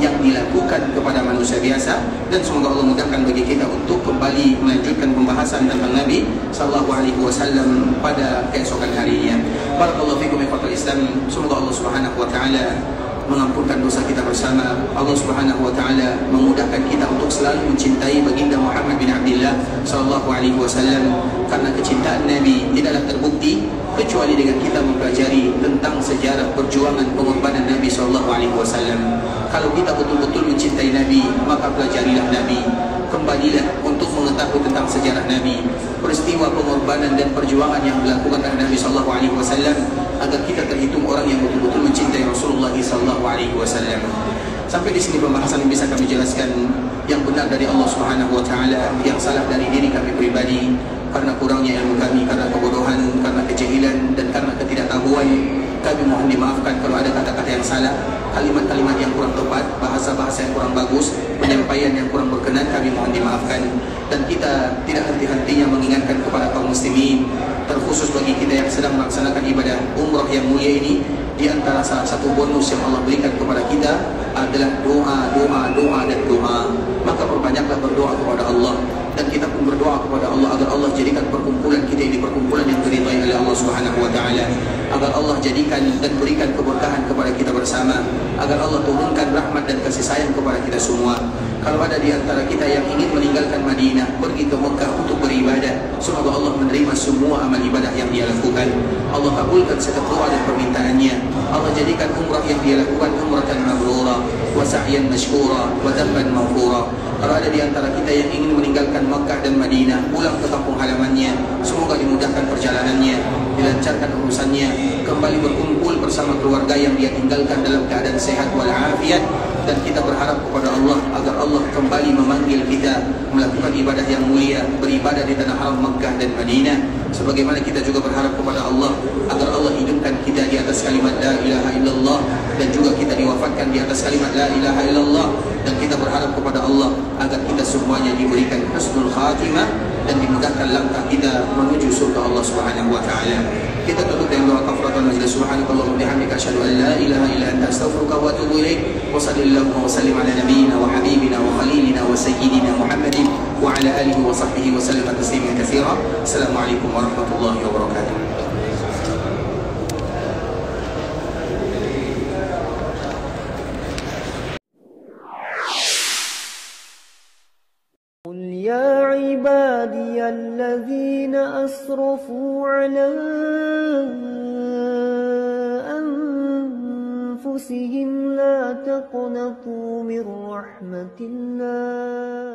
yang dilakukan kepada manusia biasa. Dan semoga Allah mudahkan bagi kita untuk kembali melanjutkan pembahasan tentang Nabi sallallahu alaihi wasallam pada keesokan harinya. Barakallahu fikum ikhwatal Islam. Semoga Allah Subhanahu wa taala mengampunkan dosa kita bersama. Allah Subhanahu wa taala memudahkan kita untuk selalu mencintai baginda Muhammad bin Abdullah sallallahu alaihi wasallam, karena kecintaan Nabi tidaklah terbukti kecuali dengan kita mempelajari tentang sejarah perjuangan pengorbanan Nabi sallallahu alaihi wasallam. Kalau kita betul-betul mencintai Nabi, maka pelajarilah Nabi. Kembalilah untuk mengetahui tentang sejarah Nabi, peristiwa pengorbanan dan perjuangan yang dilakukan oleh Nabi sallallahu alaihi wasallam, agar kita terhitung orang yang betul-betul mencintai Rasulullah sallallahu alaihi wasallam. Sampai di sini pembahasan yang bisa kami jelaskan. Yang benar dari Allah Subhanahu wa taala, yang salah dari diri kami pribadi, karena kurangnya ilmu kami, karena kebodohan, karena kejahilan dan karena ketidaktahuan. Kami mohon dimaafkan kalau ada kata-kata yang salah, kalimat-kalimat yang kurang tepat, bahasa-bahasa yang kurang bagus, penyampaian yang kurang berkenan, kami mohon dimaafkan. Dan kita tidak henti-hentinya mengingatkan kepada kaum muslimin, terkhusus bagi kita yang sedang melaksanakan ibadah umrah yang mulia ini, di antara salah satu bonus yang Allah berikan kepada kita adalah doa, doa, doa dan doa. Maka perbanyaklah berdoa kepada Allah, dan kita pun berdoa kepada Allah agar Allah jadikan perkumpulan kita ini perkumpulan yang diridhai oleh Allah Subhanahu wa taala, agar Allah jadikan dan berikan keberkahan kepada kita bersama, agar Allah turunkan rahmat dan kasih sayang kepada kita semua. Kalau ada di antara kita yang ingin meninggalkan Madinah, pergi ke Mekah untuk beribadah, semoga Allah menerima semua amal ibadah yang dia lakukan. Allah kabulkan setiap doa dan permintaannya. Allah jadikan umrah yang dia lakukan umratan mabrurah, wa sa'yan mashkura, wa dhanban maghfura. Kalau ada di antara kita yang ingin meninggalkan Makkah dan Madinah, pulang ke kampung halamannya, semoga dimudahkan perjalanannya, dilancarkan urusannya, kembali berkumpul bersama keluarga yang dia tinggalkan dalam keadaan sehat walafiat. Dan kita berharap kepada Allah agar Allah kembali memanggil kita melakukan ibadah yang mulia, beribadah di tanah haram Makkah dan Madinah. Sebagaimana kita juga berharap kepada Allah agar Allah hidupkan kita di atas kalimat la ilaha illallah, dan juga kita diwafatkan di atas kalimat la ilaha illallah. Dan kita berharap kepada Allah agar kita semuanya diberikan husnul khatimah dan dimudahkan langkah kita menuju surga Allah Subhanahu wa taala. Kita tutup dengan doa kafaratul majlis. Subhanakallahumma bihamdika asyhadu an la ilaha illa anta astaghfiruka wa atubu ilaik. Wa sallallahu wa sallim ala nabiyyina wa habibina wa khalilina wa sayyidina Muhammadin wa ala alihi wa sahbihi wa sallam tasliman katsira. Assalamualaikum warahmatullahi wabarakatuh. الذين أسرفوا على أنفسهم لا تقنطوا من رحمة الله